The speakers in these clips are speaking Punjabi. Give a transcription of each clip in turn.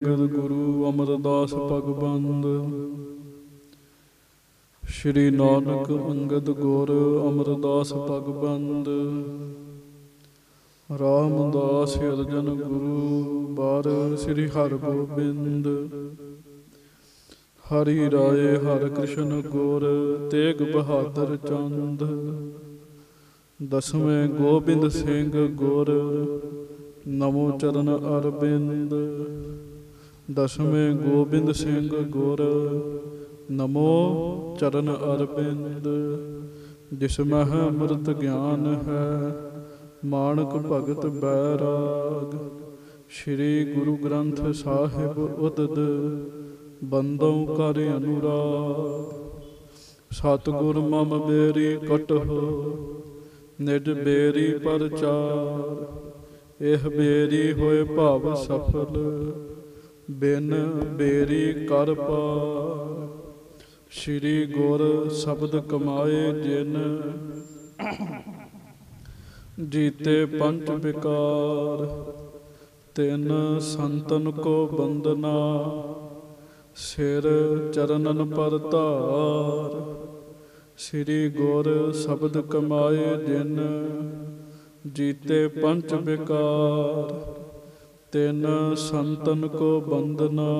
ਅੰਗਦ ਗੁਰੂ ਅਮਰਦਾਸ ਭਗਵੰਦ। ਸ਼੍ਰੀ ਨਾਨਕ ਅੰਗਦ ਗੁਰ ਅਮਰਦਾਸ ਭਗਵੰਦ। ਰਾਮਦਾਸ ਅਰਜਨ ਗੁਰੂ ਬਾਰ ਸ਼੍ਰੀ ਹਰਗੋਬਿੰਦ। ਹਰੀ ਰਾਏ ਹਰਿ ਕ੍ਰਿਸ਼ਨ ਗੁਰ ਤੇਗ ਬਹਾਦਰ ਚੰਦ। ਦਸਵੇਂ ਗੋਬਿੰਦ ਸਿੰਘ ਗੁਰ ਨਮੋ ਚਰਨ ਅਰਬਿੰਦ। ਦਸਵੇਂ ਗੋਬਿੰਦ ਸਿੰਘ ਗੁਰ ਨਮੋ ਚਰਨ ਅਰਬਿੰਦ। ਜਿਸ ਮਹਿ ਅੰਮ੍ਰਿਤ ਗਿਆਨ ਹੈ ਮਾਣਕ ਭਗਤ ਬੈਰਾਗ। ਸ਼੍ਰੀ ਗੁਰੂ ਗ੍ਰੰਥ ਸਾਹਿਬ ਉਦਦ ਬੰਦੋਂ ਕਰ ਅਨੁਰਾਗ। ਸਤਿਗੁਰ ਮਮ ਬੇਰੀ ਕਟਹੁ ਨਿਜ ਬੇਰੀ ਪਰਚਾਰ। ਇਹ ਬੇਰੀ ਹੋਏ ਭਵ ਸਫਲ ਬਿਨ ਬੇਰੀ ਕਰ ਪਾਰ। ਸ਼੍ਰੀ ਗੁਰ ਸ਼ਬਦ ਕਮਾਏ ਜਿਨ ਜੀਤੇ ਪੰਚ ਵਿਕਾਰ। ਤਿਨ ਸੰਤਨ ਕੋ ਬੰਦਨਾ ਸਿਰ ਚਰਨਨ ਪਰ ਧਾਰ। ਸ਼੍ਰੀ ਗੁਰ ਸ਼ਬਦ ਕਮਾਏ ਜਿਨ ਜੀਤੇ ਪੰਚ ਵਿਕਾਰ। ਤਿਨ ਸੰਤਨ ਕੋ ਬੰਦਨਾ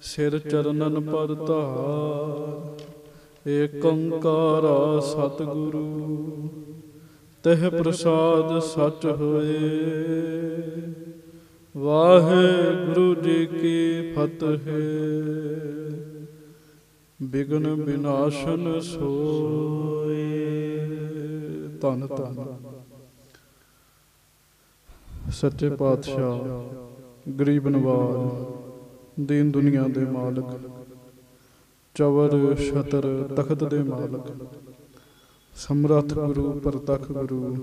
ਸਿਰ ਚਰਨਨ ਪਰ ਧਾਰ। ਏਕ ਓੰਕਾਰਾ ਸਤਿਗੁਰੂ ਤਹਿ ਪ੍ਰਸਾਦ ਸਚ ਹੋਏ। ਵਾਹਿਗੁਰੂ ਜੀ ਕੀ ਫਤਿਹ। ਬਿਘਨ ਵਿਨਾਸ਼ਨ ਸੋਏ। ਧੰਨ ਧੰਨ ਸੱਚੇ ਪਾਤਸ਼ਾਹ ਗਰੀਬ ਨਵਾਜ ਦੀਨ ਦੁਨੀਆ ਦੇ ਮਾਲਕ ਚਵਰ ਛਤਰ ਤਖਤ ਦੇ ਮਾਲਕ ਸਮਰੱਥ ਗੁਰੂ ਪ੍ਰਤੱਖ ਗੁਰੂ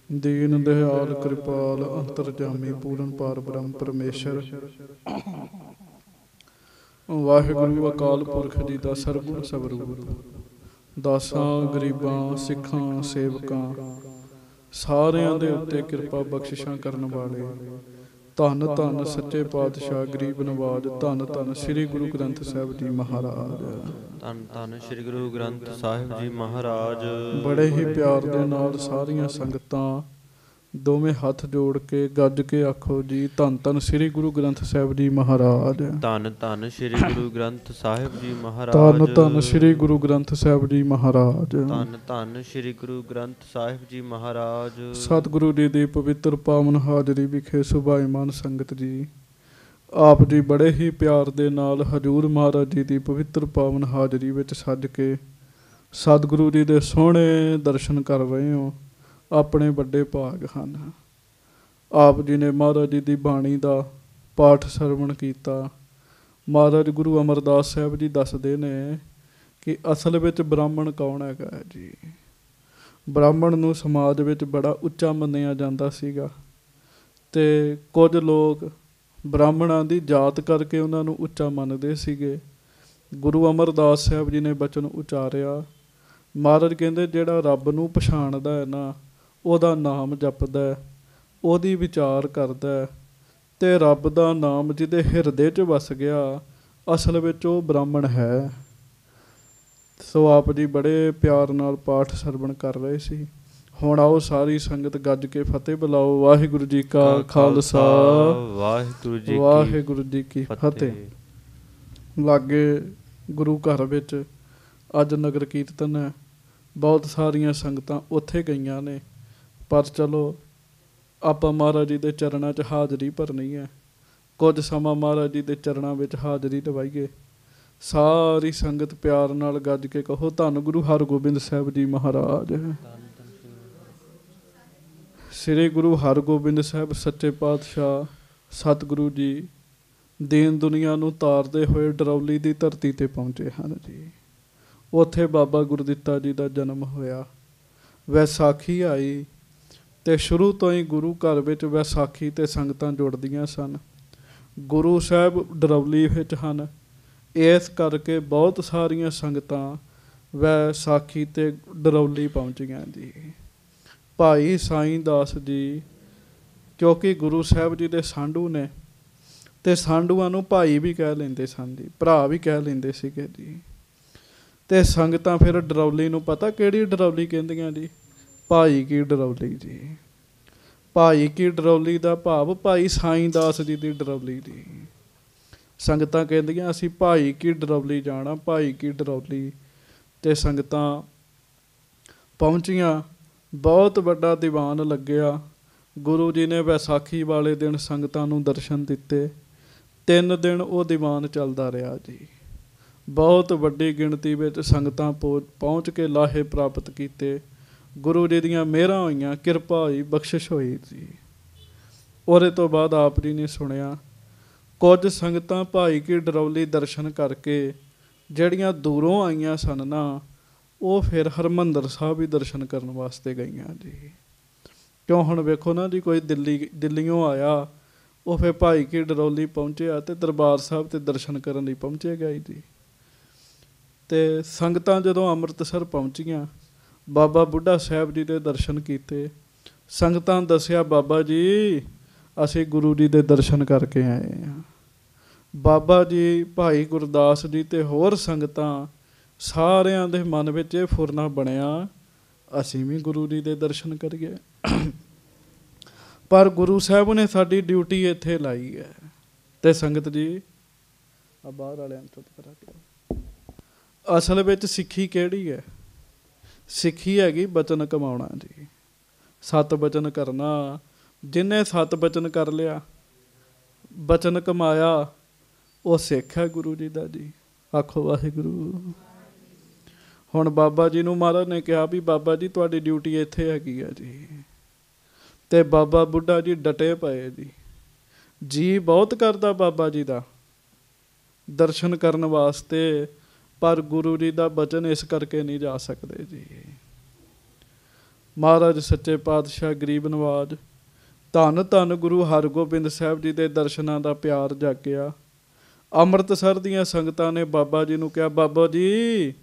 ਦੀਨ ਦਿਆਲ ਕਿਰਪਾਲ ਅੰਤਰਜਾਮੀ ਪੂਰਨ ਪਾਰ ਬ੍ਰਹਮ ਪਰਮੇਸ਼ਰ ਵਾਹਿਗੁਰੂ ਅਕਾਲ ਪੁਰਖ ਜੀ ਦਾ ਸਰਬੁਰ ਸਵਰੂਪ ਦਾਸਾਂ ਗਰੀਬਾਂ ਸਿੱਖਾਂ ਸੇਵਕਾਂ ਸਾਰਿਆਂ ਦੇ ਉੱਤੇ ਕਿਰਪਾ ਬਖਸ਼ਿਸ਼ਾਂ ਕਰਨ ਵਾਲੇ ਧੰਨ ਧੰਨ ਸੱਚੇ ਪਾਤਸ਼ਾਹ ਗਰੀਬ ਨਵਾਜ। ਧੰਨ ਧੰਨ ਸ੍ਰੀ ਗੁਰੂ ਗ੍ਰੰਥ ਸਾਹਿਬ ਜੀ ਮਹਾਰਾਜ। ਧੰਨ ਧੰਨ ਸ੍ਰੀ ਗੁਰੂ ਗ੍ਰੰਥ ਸਾਹਿਬ ਜੀ ਮਹਾਰਾਜ। ਬੜੇ ਹੀ ਪਿਆਰ ਦੇ ਨਾਲ ਸਾਰੀਆਂ ਸੰਗਤਾਂ ਦੋਵੇਂ ਹੱਥ ਜੋੜ ਕੇ ਗੱਜ ਕੇ ਆਖੋ ਜੀ ਧੰਨ ਧੰਨ ਸ੍ਰੀ ਗੁਰੂ ਗ੍ਰੰਥ ਸਾਹਿਬ ਜੀ ਮਹਾਰਾਜ। ਧੰਨ ਧੰਨ ਸ੍ਰੀ ਗੁਰੂ ਗ੍ਰੰਥ ਸਾਹਿਬ ਜੀ ਮਹਾਰਾਜ। ਧੰਨ ਧੰਨ ਸ੍ਰੀ ਗੁਰੂ ਗ੍ਰੰਥ ਸਾਹਿਬ ਜੀ ਮਹਾਰਾਜ। ਧੰਨ ਧੰਨ ਸ੍ਰੀ ਗੁਰੂ ਗ੍ਰੰਥ ਸਾਹਿਬ ਜੀ ਮਹਾਰਾਜ। ਸਤਿਗੁਰੂ ਜੀ ਦੀ ਪਵਿੱਤਰ ਪਾਵਨ ਹਾਜ਼ਰੀ ਵਿਖੇ ਸੁਭਾਈਮਾਨ ਸੰਗਤ ਜੀ, ਆਪ ਜੀ ਬੜੇ ਹੀ ਪਿਆਰ ਦੇ ਨਾਲ ਹਜ਼ੂਰ ਮਹਾਰਾਜ ਜੀ ਦੀ ਪਵਿੱਤਰ ਪਾਵਨ ਹਾਜ਼ਰੀ ਵਿੱਚ ਸੱਜ ਕੇ ਸਤਿਗੁਰੂ ਜੀ ਦੇ ਸੋਹਣੇ ਦਰਸ਼ਨ ਕਰ ਰਹੇ ਹੋ। ਆਪਣੇ ਵੱਡੇ ਭਾਗ ਹਨ। ਆਪ ਜੀ ਨੇ ਮਹਾਰਾਜ ਜੀ ਦੀ ਬਾਣੀ ਦਾ ਪਾਠ ਸਰਵਣ ਕੀਤਾ। ਮਹਾਰਾਜ ਗੁਰੂ ਅਮਰਦਾਸ ਸਾਹਿਬ ਜੀ ਦੱਸਦੇ ਨੇ ਕਿ ਅਸਲ ਵਿੱਚ ਬ੍ਰਾਹਮਣ ਕੌਣ ਹੈਗਾ ਹੈ ਜੀ। ਬ੍ਰਾਹਮਣ ਨੂੰ ਸਮਾਜ ਵਿੱਚ ਬੜਾ ਉੱਚਾ ਮੰਨਿਆ ਜਾਂਦਾ ਸੀਗਾ ਅਤੇ ਕੁਝ ਲੋਕ ਬ੍ਰਾਹਮਣਾਂ ਦੀ ਜਾਤ ਕਰਕੇ ਉਹਨਾਂ ਨੂੰ ਉੱਚਾ ਮੰਨਦੇ ਸੀਗੇ। ਗੁਰੂ ਅਮਰਦਾਸ ਸਾਹਿਬ ਜੀ ਨੇ ਬਚਨ ਉਚਾਰਿਆ। ਮਹਾਰਾਜ ਕਹਿੰਦੇ ਜਿਹੜਾ ਰੱਬ ਨੂੰ ਪਛਾਣਦਾ ਹੈ ਨਾ, ਉਹਦਾ ਨਾਮ ਜਪਦਾ, ਉਹਦੀ ਵਿਚਾਰ ਕਰਦਾ ਅਤੇ ਰੱਬ ਦਾ ਨਾਮ ਜਿਹਦੇ ਹਿਰਦੇ 'ਚ ਵਸ ਗਿਆ, ਅਸਲ ਵਿੱਚ ਉਹ ਬ੍ਰਾਹਮਣ ਹੈ। ਸੋ ਆਪ ਜੀ ਬੜੇ ਪਿਆਰ ਨਾਲ ਪਾਠ ਸਰਵਣ ਕਰ ਰਹੇ ਸੀ। ਹੁਣ ਆਓ ਸਾਰੀ ਸੰਗਤ ਗੱਜ ਕੇ ਫਤਿਹ ਬੁਲਾਓ। ਵਾਹਿਗੁਰੂ ਜੀ ਕਾ ਖਾਲਸਾ ਵਾਹਿਗੁਰੂ ਜੀ ਕੀ ਫਤਿਹ। ਲਾਗੇ ਗੁਰੂ ਘਰ ਵਿੱਚ ਅੱਜ ਨਗਰ ਕੀਰਤਨ ਹੈ। ਬਹੁਤ ਸਾਰੀਆਂ ਸੰਗਤਾਂ ਉੱਥੇ ਗਈਆਂ ਨੇ, ਪਰ ਚਲੋ ਆਪਾਂ ਮਹਾਰਾਜ ਜੀ ਦੇ ਚਰਨਾਂ 'ਚ ਹਾਜ਼ਰੀ ਭਰਨੀ ਹੈ। ਕੁਝ ਸਮਾਂ ਮਹਾਰਾਜ ਜੀ ਦੇ ਚਰਨਾਂ ਵਿੱਚ ਹਾਜ਼ਰੀ ਲਵਾਈਏ। ਸਾਰੀ ਸੰਗਤ ਪਿਆਰ ਨਾਲ ਗੱਜ ਕੇ ਕਹੋ ਧੰਨ ਗੁਰੂ ਹਰਗੋਬਿੰਦ ਸਾਹਿਬ ਜੀ ਮਹਾਰਾਜ। ਸ੍ਰੀ ਗੁਰੂ ਹਰਗੋਬਿੰਦ ਸਾਹਿਬ ਸੱਚੇ ਪਾਤਸ਼ਾਹ ਸਤਿਗੁਰੂ ਜੀ ਦੀਨ ਦੁਨੀਆ ਨੂੰ ਤਾਰਦੇ ਹੋਏ ਡਰੌਲੀ ਦੀ ਧਰਤੀ 'ਤੇ ਪਹੁੰਚੇ ਹਨ ਜੀ। ਉੱਥੇ ਬਾਬਾ ਗੁਰਦਿੱਤਾ ਜੀ ਦਾ ਜਨਮ ਹੋਇਆ। ਵੈਸਾਖੀ ਆਈ ਅਤੇ ਸ਼ੁਰੂ ਤੋਂ ਹੀ ਗੁਰੂ ਘਰ ਵਿੱਚ ਵੈਸਾਖੀ 'ਤੇ ਸੰਗਤਾਂ ਜੁੜਦੀਆਂ ਸਨ। ਗੁਰੂ ਸਾਹਿਬ ਡਰੌਲੀ ਵਿੱਚ ਹਨ, ਇਸ ਕਰਕੇ ਬਹੁਤ ਸਾਰੀਆਂ ਸੰਗਤਾਂ ਵੈਸਾਖੀ 'ਤੇ ਡਰੌਲੀ ਪਹੁੰਚੀਆਂ ਜੀ। ਭਾਈ ਸਾਈਂ ਦਾਸ ਜੀ ਕਿਉਂਕਿ ਗੁਰੂ ਸਾਹਿਬ ਜੀ ਦੇ ਸਾਂਢੂ ਨੇ, ਤੇ ਸਾਂਢੂਆਂ ਨੂੰ ਭਾਈ ਵੀ ਕਹਿ ਲੈਂਦੇ ਸਨ ਜੀ, ਭਰਾ ਵੀ ਕਹਿ ਲੈਂਦੇ ਸੀਗੇ ਜੀ। ਤੇ ਸੰਗਤਾਂ ਫਿਰ ਡਰੌਲੀ ਨੂੰ ਪਤਾ ਕਿਹੜੀ ਡਰੌਲੀ ਕਹਿੰਦੀਆਂ ਜੀ? ਭਾਈ ਕੀ ਡਰੌਲੀ ਜੀ। ਭਾਈ ਕੀ ਡਰੌਲੀ ਦਾ ਭਾਵ ਭਾਈ ਸਾਈਂ ਦਾਸ ਜੀ ਦੀ ਡਰੌਲੀ ਜੀ। ਸੰਗਤਾਂ ਕਹਿੰਦੀਆਂ ਅਸੀਂ ਭਾਈ ਕੀ ਡਰੌਲੀ ਜਾਣਾ, ਭਾਈ ਕੀ ਡਰੌਲੀ। ਤੇ ਸੰਗਤਾਂ ਪਹੁੰਚੀਆਂ, ਬਹੁਤ ਵੱਡਾ ਦੀਵਾਨ ਲੱਗਿਆ। ਗੁਰੂ ਜੀ ਨੇ ਵਿਸਾਖੀ ਵਾਲੇ ਦਿਨ ਸੰਗਤਾਂ ਨੂੰ ਦਰਸ਼ਨ ਦਿੱਤੇ। 3 ਦਿਨ ਉਹ ਦੀਵਾਨ ਚੱਲਦਾ ਰਿਹਾ ਜੀ। ਬਹੁਤ ਵੱਡੀ ਗਿਣਤੀ ਵਿੱਚ ਸੰਗਤਾਂ ਪਹੁੰਚ ਕੇ ਲਾਹੇ ਪ੍ਰਾਪਤ ਕੀਤੇ। ਗੁਰੂ ਜੀ ਦੀਆਂ ਮਿਹਰਾਂ ਹੋਈਆਂ, ਕਿਰਪਾ ਹੋਈ, ਬਖਸ਼ਿਸ਼ ਹੋਈ ਜੀ। ਉਹਦੇ ਤੋਂ ਬਾਅਦ ਆਪ ਜੀ ਨੇ ਸੁਣਿਆ ਕੁਝ ਸੰਗਤਾਂ ਭਾਈ ਕੀ ਡਰੌਲੀ ਦਰਸ਼ਨ ਕਰਕੇ ਜਿਹੜੀਆਂ ਦੂਰੋਂ ਆਈਆਂ ਸਨ ਨਾ, ਉਹ ਫਿਰ ਹਰਿਮੰਦਰ ਸਾਹਿਬ ਵੀ ਦਰਸ਼ਨ ਕਰਨ ਵਾਸਤੇ ਗਈਆਂ ਜੀ। ਕਿਉਂ ਹੁਣ ਵੇਖੋ ਨਾ ਜੀ, ਕੋਈ ਦਿੱਲੀੋਂ ਆਇਆ, ਉਹ ਫਿਰ ਭਾਈ ਕੀ ਡਰੌਲੀ ਪਹੁੰਚਿਆ ਤੇ ਦਰਬਾਰ ਸਾਹਿਬ ਤੇ ਦਰਸ਼ਨ ਕਰਨ ਲਈ ਪਹੁੰਚੇਗਾ ਜੀ। ਤੇ ਸੰਗਤਾਂ ਜਦੋਂ ਅੰਮ੍ਰਿਤਸਰ ਪਹੁੰਚੀਆਂ, ਬਾਬਾ ਬੁੱਢਾ ਸਾਹਿਬ ਜੀ ਦੇ ਦਰਸ਼ਨ ਕੀਤੇ। ਸੰਗਤਾਂ ਦੱਸਿਆ, ਬਾਬਾ ਜੀ ਅਸੀਂ ਗੁਰੂ ਜੀ ਦੇ ਦਰਸ਼ਨ ਕਰਕੇ ਆਏ ਹਾਂ। ਬਾਬਾ ਜੀ, ਭਾਈ ਗੁਰਦਾਸ ਜੀ ਤੇ ਹੋਰ ਸੰਗਤਾਂ ਸਾਰਿਆਂ ਦੇ ਮਨ ਵਿੱਚ ਇਹ ਫੁਰਨਾ ਬਣਿਆ, ਅਸੀਂ ਵੀ ਗੁਰੂ ਜੀ ਦੇ ਦਰਸ਼ਨ ਕਰੀਏ। ਪਰ ਗੁਰੂ ਸਾਹਿਬ ਨੇ ਸਾਡੀ ਡਿਊਟੀ ਇੱਥੇ ਲਾਈ ਹੈ। ਤੇ ਸੰਗਤ ਜੀ ਆ ਬਾਹਰ ਵਾਲਿਆਂ ਨੂੰ ਚੁੱਪ ਕਰਾ ਕੇ, ਅਸਲ ਵਿੱਚ ਸਿੱਖੀ ਕਿਹੜੀ ਹੈ? ਸਿੱਖੀ ਹੈਗੀ ਬਚਨ ਕਮਾਉਣਾ ਜੀ, 7 ਬਚਨ ਕਰਨਾ। ਜਿਹਨੇ 7 ਬਚਨ ਕਰ ਲਿਆ, ਬਚਨ ਕਮਾਇਆ, ਉਹ ਸਿੱਖ ਹੈ ਗੁਰੂ ਜੀ ਦਾ ਜੀ। ਆਖੋ ਵਾਹਿਗੁਰੂ। ਹੁਣ ਬਾਬਾ ਜੀ ਨੂੰ ਮਹਾਰਾਜ ਨੇ ਕਿਹਾ ਵੀ ਬਾਬਾ ਜੀ ਤੁਹਾਡੀ ਡਿਊਟੀ ਇੱਥੇ ਹੈਗੀ ਆ ਜੀ। ਤੇ ਬਾਬਾ ਬੁੱਢਾ ਜੀ ਡਟੇ ਪਏ ਜੀ। ਜੀ ਬਹੁਤ ਕਰਦਾ ਬਾਬਾ ਜੀ ਦਾ ਦਰਸ਼ਨ ਕਰਨ ਵਾਸਤੇ, ਪਰ ਗੁਰੂ ਜੀ ਦਾ ਬਚਨ ਇਸ ਕਰਕੇ ਨਹੀਂ ਜਾ ਸਕਦੇ ਜੀ। ਮਹਾਰਾਜ ਸੱਚੇ ਪਾਤਸ਼ਾਹ ਗਰੀਬ ਨਵਾਜ ਧੰਨ ਧੰਨ ਗੁਰੂ ਹਰਗੋਬਿੰਦ ਸਾਹਿਬ ਜੀ ਦੇ ਦਰਸ਼ਨਾਂ ਦਾ ਪਿਆਰ ਜਾਗਿਆ। ਅੰਮ੍ਰਿਤਸਰ ਦੀਆਂ ਸੰਗਤਾਂ ਨੇ ਬਾਬਾ ਜੀ ਨੂੰ ਕਿਹਾ, ਬਾਬਾ ਜੀ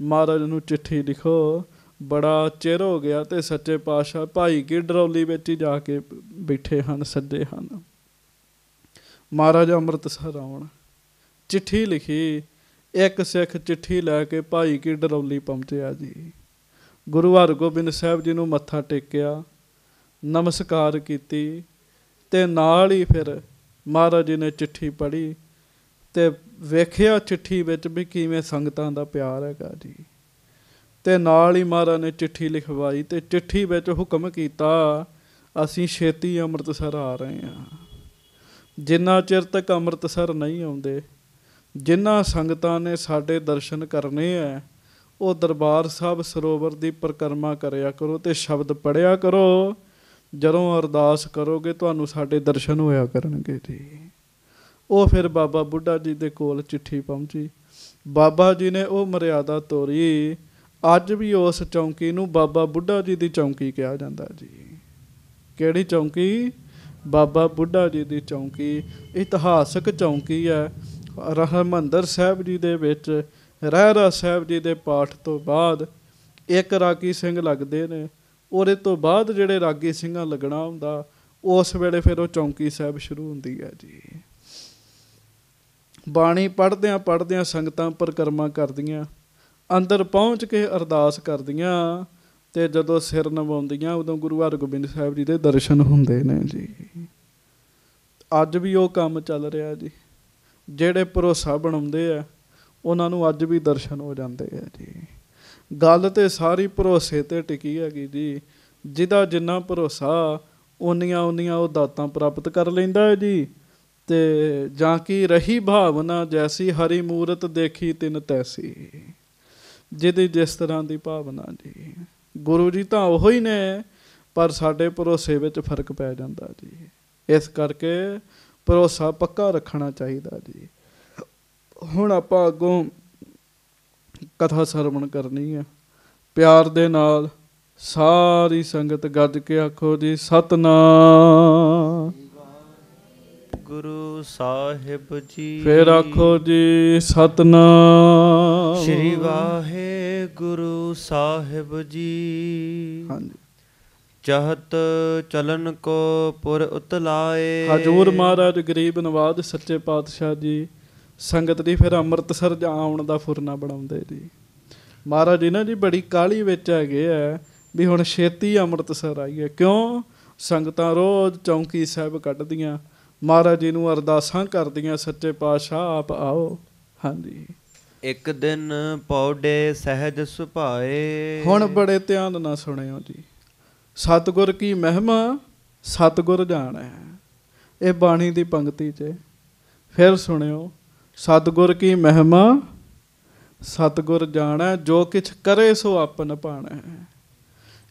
ਮਹਾਰਾਜ ਨੂੰ ਚਿੱਠੀ ਲਿਖੋ, ਬੜਾ ਚਿਰ ਹੋ ਗਿਆ ਤੇ ਸੱਚੇ ਪਾਤਸ਼ਾਹ ਭਾਈ ਕੀ ਡਰੌਲੀ ਵਿੱਚ ਹੀ ਜਾ ਕੇ ਬੈਠੇ ਹਨ, ਸੱਜੇ ਹਨ। ਮਹਾਰਾਜ ਅੰਮ੍ਰਿਤਸਰ ਆਉਣ। ਚਿੱਠੀ ਲਿਖੀ। ਇੱਕ ਸਿੱਖ ਚਿੱਠੀ ਲੈ ਕੇ ਭਾਈ ਕੀ ਡਰੌਲੀ ਪਹੁੰਚਿਆ ਜੀ। ਗੁਰੂ ਹਰਗੋਬਿੰਦ ਸਾਹਿਬ ਜੀ ਨੂੰ ਮੱਥਾ ਟੇਕਿਆ, ਨਮਸਕਾਰ ਕੀਤੀ ਤੇ ਨਾਲ ਹੀ ਫਿਰ ਮਹਾਰਾਜ ਜੀ ਨੇ ਚਿੱਠੀ ਪੜ੍ਹੀ ਤੇ ਵੇਖਿਆ ਚਿੱਠੀ ਵਿੱਚ ਵੀ ਕਿਵੇਂ ਸੰਗਤਾਂ ਦਾ ਪਿਆਰ ਹੈਗਾ ਜੀ। ਤੇ ਨਾਲ ਹੀ ਮਹਾਰਾਜ ਨੇ ਚਿੱਠੀ ਲਿਖਵਾਈ ਤੇ ਚਿੱਠੀ ਵਿੱਚ ਹੁਕਮ ਕੀਤਾ, ਅਸੀਂ ਛੇਤੀ ਅੰਮ੍ਰਿਤਸਰ ਆ ਰਹੇ ਹਾਂ। ਜਿੰਨਾ ਚਿਰ ਤੱਕ ਅੰਮ੍ਰਿਤਸਰ ਨਹੀਂ ਆਉਂਦੇ, ਜਿਨ੍ਹਾਂ ਸੰਗਤਾਂ ਨੇ ਸਾਡੇ ਦਰਸ਼ਨ ਕਰਨੇ ਹੈ, ਉਹ ਦਰਬਾਰ ਸਾਹਿਬ ਸਰੋਵਰ ਦੀ ਪਰਿਕਰਮਾ ਕਰਿਆ ਕਰੋ ਤੇ ਸ਼ਬਦ ਪੜ੍ਹਿਆ ਕਰੋ। ਜਦੋਂ ਅਰਦਾਸ ਕਰੋਗੇ ਤੁਹਾਨੂੰ ਸਾਡੇ ਦਰਸ਼ਨ ਹੋਇਆ ਕਰਨਗੇ ਜੀ। ਉਹ ਫਿਰ ਬਾਬਾ ਬੁੱਢਾ ਜੀ ਦੇ ਕੋਲ ਚਿੱਠੀ ਪਹੁੰਚੀ। ਬਾਬਾ ਜੀ ਨੇ ਉਹ ਮਰਿਆਦਾ ਤੋਰੀ। ਅੱਜ ਵੀ ਉਸ ਚੌਂਕੀ ਨੂੰ ਬਾਬਾ ਬੁੱਢਾ ਜੀ ਦੀ ਚੌਂਕੀ ਕਿਹਾ ਜਾਂਦਾ ਜੀ। ਕਿਹੜੀ ਚੌਂਕੀ? ਬਾਬਾ ਬੁੱਢਾ ਜੀ ਦੀ ਚੌਂਕੀ। ਇਤਿਹਾਸਕ ਚੌਂਕੀ ਹੈ। ਹਰਿਮੰਦਰ ਸਾਹਿਬ ਜੀ ਦੇ ਵਿੱਚ ਰਹਿਰਾਸ ਸਾਹਿਬ ਜੀ ਦੇ ਪਾਠ ਤੋਂ ਬਾਅਦ ਇੱਕ ਰਾਗੀ ਸਿੰਘ ਲੱਗਦੇ ਨੇ। ਉਹਦੇ ਤੋਂ ਬਾਅਦ ਜਿਹੜੇ ਰਾਗੀ ਸਿੰਘਾਂ ਲੱਗਣਾ ਹੁੰਦਾ, ਉਸ ਵੇਲੇ ਫਿਰ ਉਹ ਚੌਂਕੀ ਸਾਹਿਬ ਸ਼ੁਰੂ ਹੁੰਦੀ ਹੈ ਜੀ। ਬਾਣੀ ਪੜ੍ਹਦਿਆਂ ਪੜ੍ਹਦਿਆਂ ਸੰਗਤਾਂ ਪਰਿਕਰਮਾ ਕਰਦੀਆਂ, ਅੰਦਰ ਪਹੁੰਚ ਕੇ ਅਰਦਾਸ ਕਰਦੀਆਂ ਤੇ ਜਦੋਂ ਸਿਰ ਨਵਾਉਂਦੀਆਂ ਉਦੋਂ ਗੁਰੂ ਹਰਗੋਬਿੰਦ ਸਾਹਿਬ ਜੀ ਦੇ ਦਰਸ਼ਨ ਹੁੰਦੇ ਨੇ ਜੀ। ਅੱਜ ਵੀ ਉਹ ਕੰਮ ਚੱਲ ਰਿਹਾ ਜੀ। ਜਿਹੜੇ ਭਰੋਸਾ ਬਣਾਉਂਦੇ ਆ ਉਹਨਾਂ ਨੂੰ ਅੱਜ ਵੀ ਦਰਸ਼ਨ ਹੋ ਜਾਂਦੇ ਆ ਜੀ। ਗੱਲ ਤੇ ਸਾਰੀ ਭਰੋਸੇ ਤੇ ਟਿਕੀ ਹੈਗੀ ਜੀ। ਜਿਹਦਾ ਜਿੰਨਾ ਭਰੋਸਾ ਓਨੀਆਂ ਉਹ ਦਾਤਾਂ ਪ੍ਰਾਪਤ ਕਰ ਲੈਂਦਾ ਹੈ ਜੀ। ਤੇ ਜਾਂ ਕੀ ਰਹੀ ਭਾਵਨਾ ਜੈਸੀ ਹਰੀ ਮੂਰਤ ਦੇਖੀ ਤਿਨ ਤੈਸੀ। ਜਿਹਦੀ ਜਿਸ ਤਰ੍ਹਾਂ ਦੀ ਭਾਵਨਾ ਜੀ। ਗੁਰੂ ਜੀ ਤਾਂ ਉਹੋ ਹੀ ਨੇ, ਪਰ ਸਾਡੇ ਭਰੋਸੇ ਵਿੱਚ ਫਰਕ ਪੈ ਜਾਂਦਾ ਜੀ। ਇਸ ਕਰਕੇ ਭਰੋਸਾ ਪੱਕਾ ਰੱਖਣਾ ਚਾਹੀਦਾ ਜੀ। ਹੁਣ ਆਪਾਂ ਅੱਗੋਂ ਕਥਾ ਸਰਵਣ ਕਰਨੀ ਹੈ। ਪਿਆਰ ਦੇ ਨਾਲ ਸਾਰੀ ਸੰਗਤ ਗੱਜ ਕੇ ਆਖੋ ਜੀ, ਸਤਿਨਾਮ ਗੁਰੂ ਸਾਹਿਬ ਜੀ। ਫਿਰ ਆਖੋ ਜੀ, ਸਤਿਨਾਮ ਸ਼੍ਰੀ ਵਾਹਿਗੁਰੂ ਸਾਹਿਬ ਜੀ। ਹਾਂਜੀ। ਚਾਹਤ ਚਲਨ ਕੋ ਪੁਰ ਉਤਲਾਏ। ਹਜੂਰ ਮਹਾਰਾਜ ਗਰੀਬ ਨਵਾਜ ਸੱਚੇ ਪਾਤਸ਼ਾਹ ਜੀ ਸੰਗਤ ਦੀ ਫਿਰ ਅੰਮ੍ਰਿਤਸਰ ਆਉਣ ਦਾ ਫੁਰਨਾ ਬਣਾਉਂਦੇ ਜੀ। ਮਹਾਰਾਜ ਜੀ ਨਾ ਜੀ ਬੜੀ ਕਾਹਲੀ ਵਿੱਚ ਹੈਗੇ ਆ ਵੀ ਹੁਣ ਛੇਤੀ ਅੰਮ੍ਰਿਤਸਰ ਆਈਏ। ਕਿਉਂ? ਸੰਗਤਾਂ ਰੋਜ਼ ਚੌਂਕੀ ਸਾਹਿਬ ਕੱਢਦੀਆਂ, ਮਹਾਰਾਜ ਜੀ ਨੂੰ ਅਰਦਾਸਾਂ ਕਰਦੀਆਂ, ਸੱਚੇ ਪਾਤਸ਼ਾਹ ਆਪ ਆਓ। ਹਾਂਜੀ। ਇੱਕ ਦਿਨ ਪੌੜੇ ਸਹਿਜ ਸੁਭਾਏ। ਹੁਣ ਬੜੇ ਧਿਆਨ ਨਾਲ ਸੁਣਿਓ ਜੀ। ਸਤਿਗੁਰ ਕੀ ਮਹਿਮਾ ਸਤਿਗੁਰ ਜਾਣੈ, ਇਹ ਬਾਣੀ ਦੀ ਪੰਕਤੀ 'ਚ। ਫਿਰ ਸੁਣਿਓ, ਸਤਿਗੁਰ ਕੀ ਮਹਿਮਾ ਸਤਿਗੁਰ ਜਾਣੈ, ਜੋ ਕਿਛ ਕਰੇ ਸੋ ਆਪਨ ਭਾਣੈ।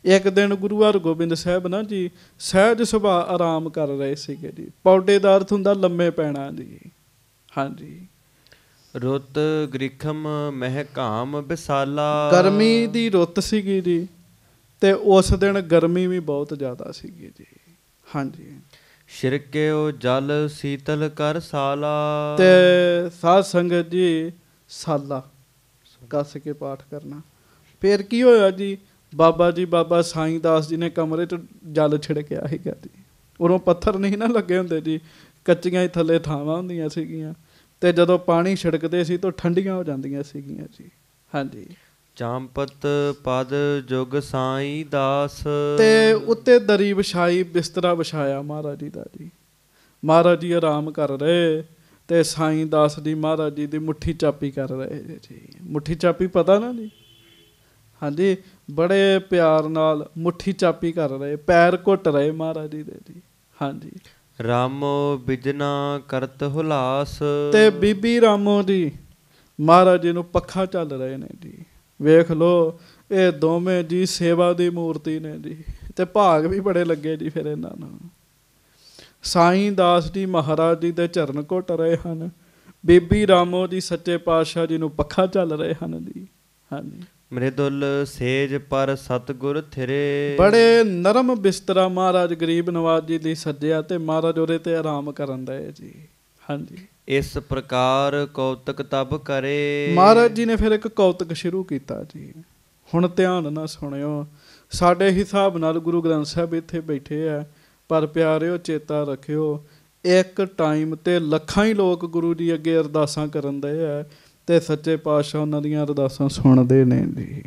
ਇੱਕ ਦਿਨ ਗੁਰੂ ਹਰਗੋਬਿੰਦ ਸਾਹਿਬ ਨਾ ਜੀ ਸਹਿਜ ਸੁਭਾਅ ਆਰਾਮ ਕਰ ਰਹੇ ਸੀਗੇ ਜੀ। ਪੌੜੇ ਦਾ ਅਰਥ ਹੁੰਦਾ ਲੰਮੇ ਪੈਣਾ ਜੀ। ਹਾਂਜੀ। ਰੁੱਤ ਗ੍ਰਿਖਮ ਮਹਿ ਘਾਮ ਵਿਸਾਲਾ। ਗਰਮੀ ਦੀ ਰੁੱਤ ਸੀਗੀ ਜੀ, ਤੇ ਉਸ ਦਿਨ ਗਰਮੀ ਵੀ ਬਹੁਤ ਜ਼ਿਆਦਾ ਸੀਗੀ ਜੀ। ਹਾਂਜੀ। ਛਿਰਕਿਓ ਜਲ ਸੀਤਲ ਕਰ ਸਾਲਾ। ਤੇ ਸਾਧ ਸੰਗਤ ਜੀ ਸਾਲਾ ਕੱਸ ਕੇ ਪਾਠ ਕਰਨਾ। ਫਿਰ ਕੀ ਹੋਇਆ ਜੀ? ਬਾਬਾ ਸਾਈਂ ਦਾਸ ਜੀ ਨੇ ਕਮਰੇ 'ਚ ਜਲ ਛਿੜਕਿਆ ਸੀਗਾ ਜੀ। ਉਦੋਂ ਪੱਥਰ ਨਹੀਂ ਨਾ ਲੱਗੇ ਹੁੰਦੇ ਜੀ, ਕੱਚੀਆਂ ਹੀ ਥੱਲੇ ਥਾਵਾਂ ਹੁੰਦੀਆਂ ਸੀਗੀਆਂ, ਤੇ ਜਦੋਂ ਪਾਣੀ ਛਿੜਕਦੇ ਸੀ ਤਾਂ ਠੰਡੀਆਂ ਹੋ ਜਾਂਦੀਆਂ ਸੀਗੀਆਂ ਜੀ। ਹਾਂਜੀ। ਚਾਂਪਤ ਪਦ ਜੁਗ ਸਾਈਂ ਦਾਸ। ਤੇ ਉੱਤੇ ਦਰੀ ਵਿਛਾਈ, ਬਿਸਤਰਾ ਵਿਛਾਇਆ ਮਹਾਰਾਜ ਜੀ ਦਾ ਜੀ। ਮਹਾਰਾਜ ਜੀ ਆਰਾਮ ਕਰ ਰਹੇ ਤੇ ਸਾਈਂ ਦਾਸ ਜੀ ਮਹਾਰਾਜ ਜੀ ਦੀ ਮੁੱਠੀ ਚਾਪੀ ਕਰ ਰਹੇ ਜੀ। ਮੁੱਠੀ ਚਾਪੀ ਪਤਾ ਨਾ ਜੀ? ਹਾਂਜੀ। ਬੜੇ ਪਿਆਰ ਨਾਲ ਮੁੱਠੀ ਚਾਪੀ ਕਰ ਰਹੇ, ਪੈਰ ਘੁੱਟ ਰਹੇ ਮਹਾਰਾਜ ਜੀ ਦੇ ਜੀ। ਹਾਂਜੀ। ਰਾਮੋ ਬਿਜਨਾ ਕਰਤ ਹੁਲਾਸ। ਤੇ ਬੀਬੀ ਰਾਮੋ ਜੀ ਮਹਾਰਾਜ ਜੀ ਨੂੰ ਪੱਖਾ ਚੱਲ ਰਹੇ ਨੇ ਜੀ। ਵੇਖ ਲਓ, ਇਹ ਦੋਵੇਂ ਜੀ ਸੇਵਾ ਦੀ ਮੂਰਤੀ ਨੇ ਜੀ, ਤੇ ਭਾਗ ਵੀ ਬੜੇ ਲੱਗੇ ਜੀ ਫਿਰ ਇਹਨਾਂ ਨੂੰ। ਸਾਈਂ ਦਾਸ ਜੀ ਮਹਾਰਾਜ ਜੀ ਦੇ ਚਰਨ ਘੁੱਟ ਰਹੇ ਹਨ, ਬੀਬੀ ਰਾਮੋ ਜੀ ਸੱਚੇ ਪਾਤਸ਼ਾਹ ਜੀ ਨੂੰ ਪੱਖਾ ਚੱਲ ਰਹੇ ਹਨ ਜੀ। ਹਾਂਜੀ। ਮ੍ਰਿਦੁਲ ਸੇਜ ਪਰ ਸਤਿਗੁਰ ਥਿਰੇ। ਬੜੇ ਨਰਮ ਬਿਸਤਰਾ ਮਹਾਰਾਜ ਗਰੀਬ ਨਵਾਜ ਜੀ ਲਈ ਸੱਜਿਆ, ਤੇ ਮਹਾਰਾਜ ਉਹਦੇ ਤੇ ਆਰਾਮ ਕਰਨ ਦਏ ਜੀ। ਹਾਂਜੀ। ਇਸ ਪ੍ਰਕਾਰ ਕੌਤਕ ਤਬ ਕਰੇ। ਮਹਾਰਾਜ ਜੀ ਨੇ ਫਿਰ ਇੱਕ ਕੌਤਕ ਸ਼ੁਰੂ ਕੀਤਾ ਜੀ। ਹੁਣ ਧਿਆਨ ਨਾਲ ਸੁਣਿਓ। ਸਾਡੇ ਹਿਸਾਬ ਨਾਲ ਗੁਰੂ ਗ੍ਰੰਥ ਸਾਹਿਬ ਇੱਥੇ ਬੈਠੇ ਆ, ਪਰ ਪਿਆਰਿਓ ਚੇਤਾ ਰੱਖਿਓ, ਇੱਕ ਟਾਈਮ ਤੇ ਲੱਖਾਂ ਹੀ ਲੋਕ ਗੁਰੂ ਜੀ ਅੱਗੇ ਅਰਦਾਸਾਂ ਕਰਨ ਦਏ ਆ, ਤੇ ਸੱਚੇ ਪਾਤਸ਼ਾਹ ਉਹਨਾਂ ਦੀਆਂ ਅਰਦਾਸਾਂ ਸੁਣਦੇ ਨੇ ਜੀ।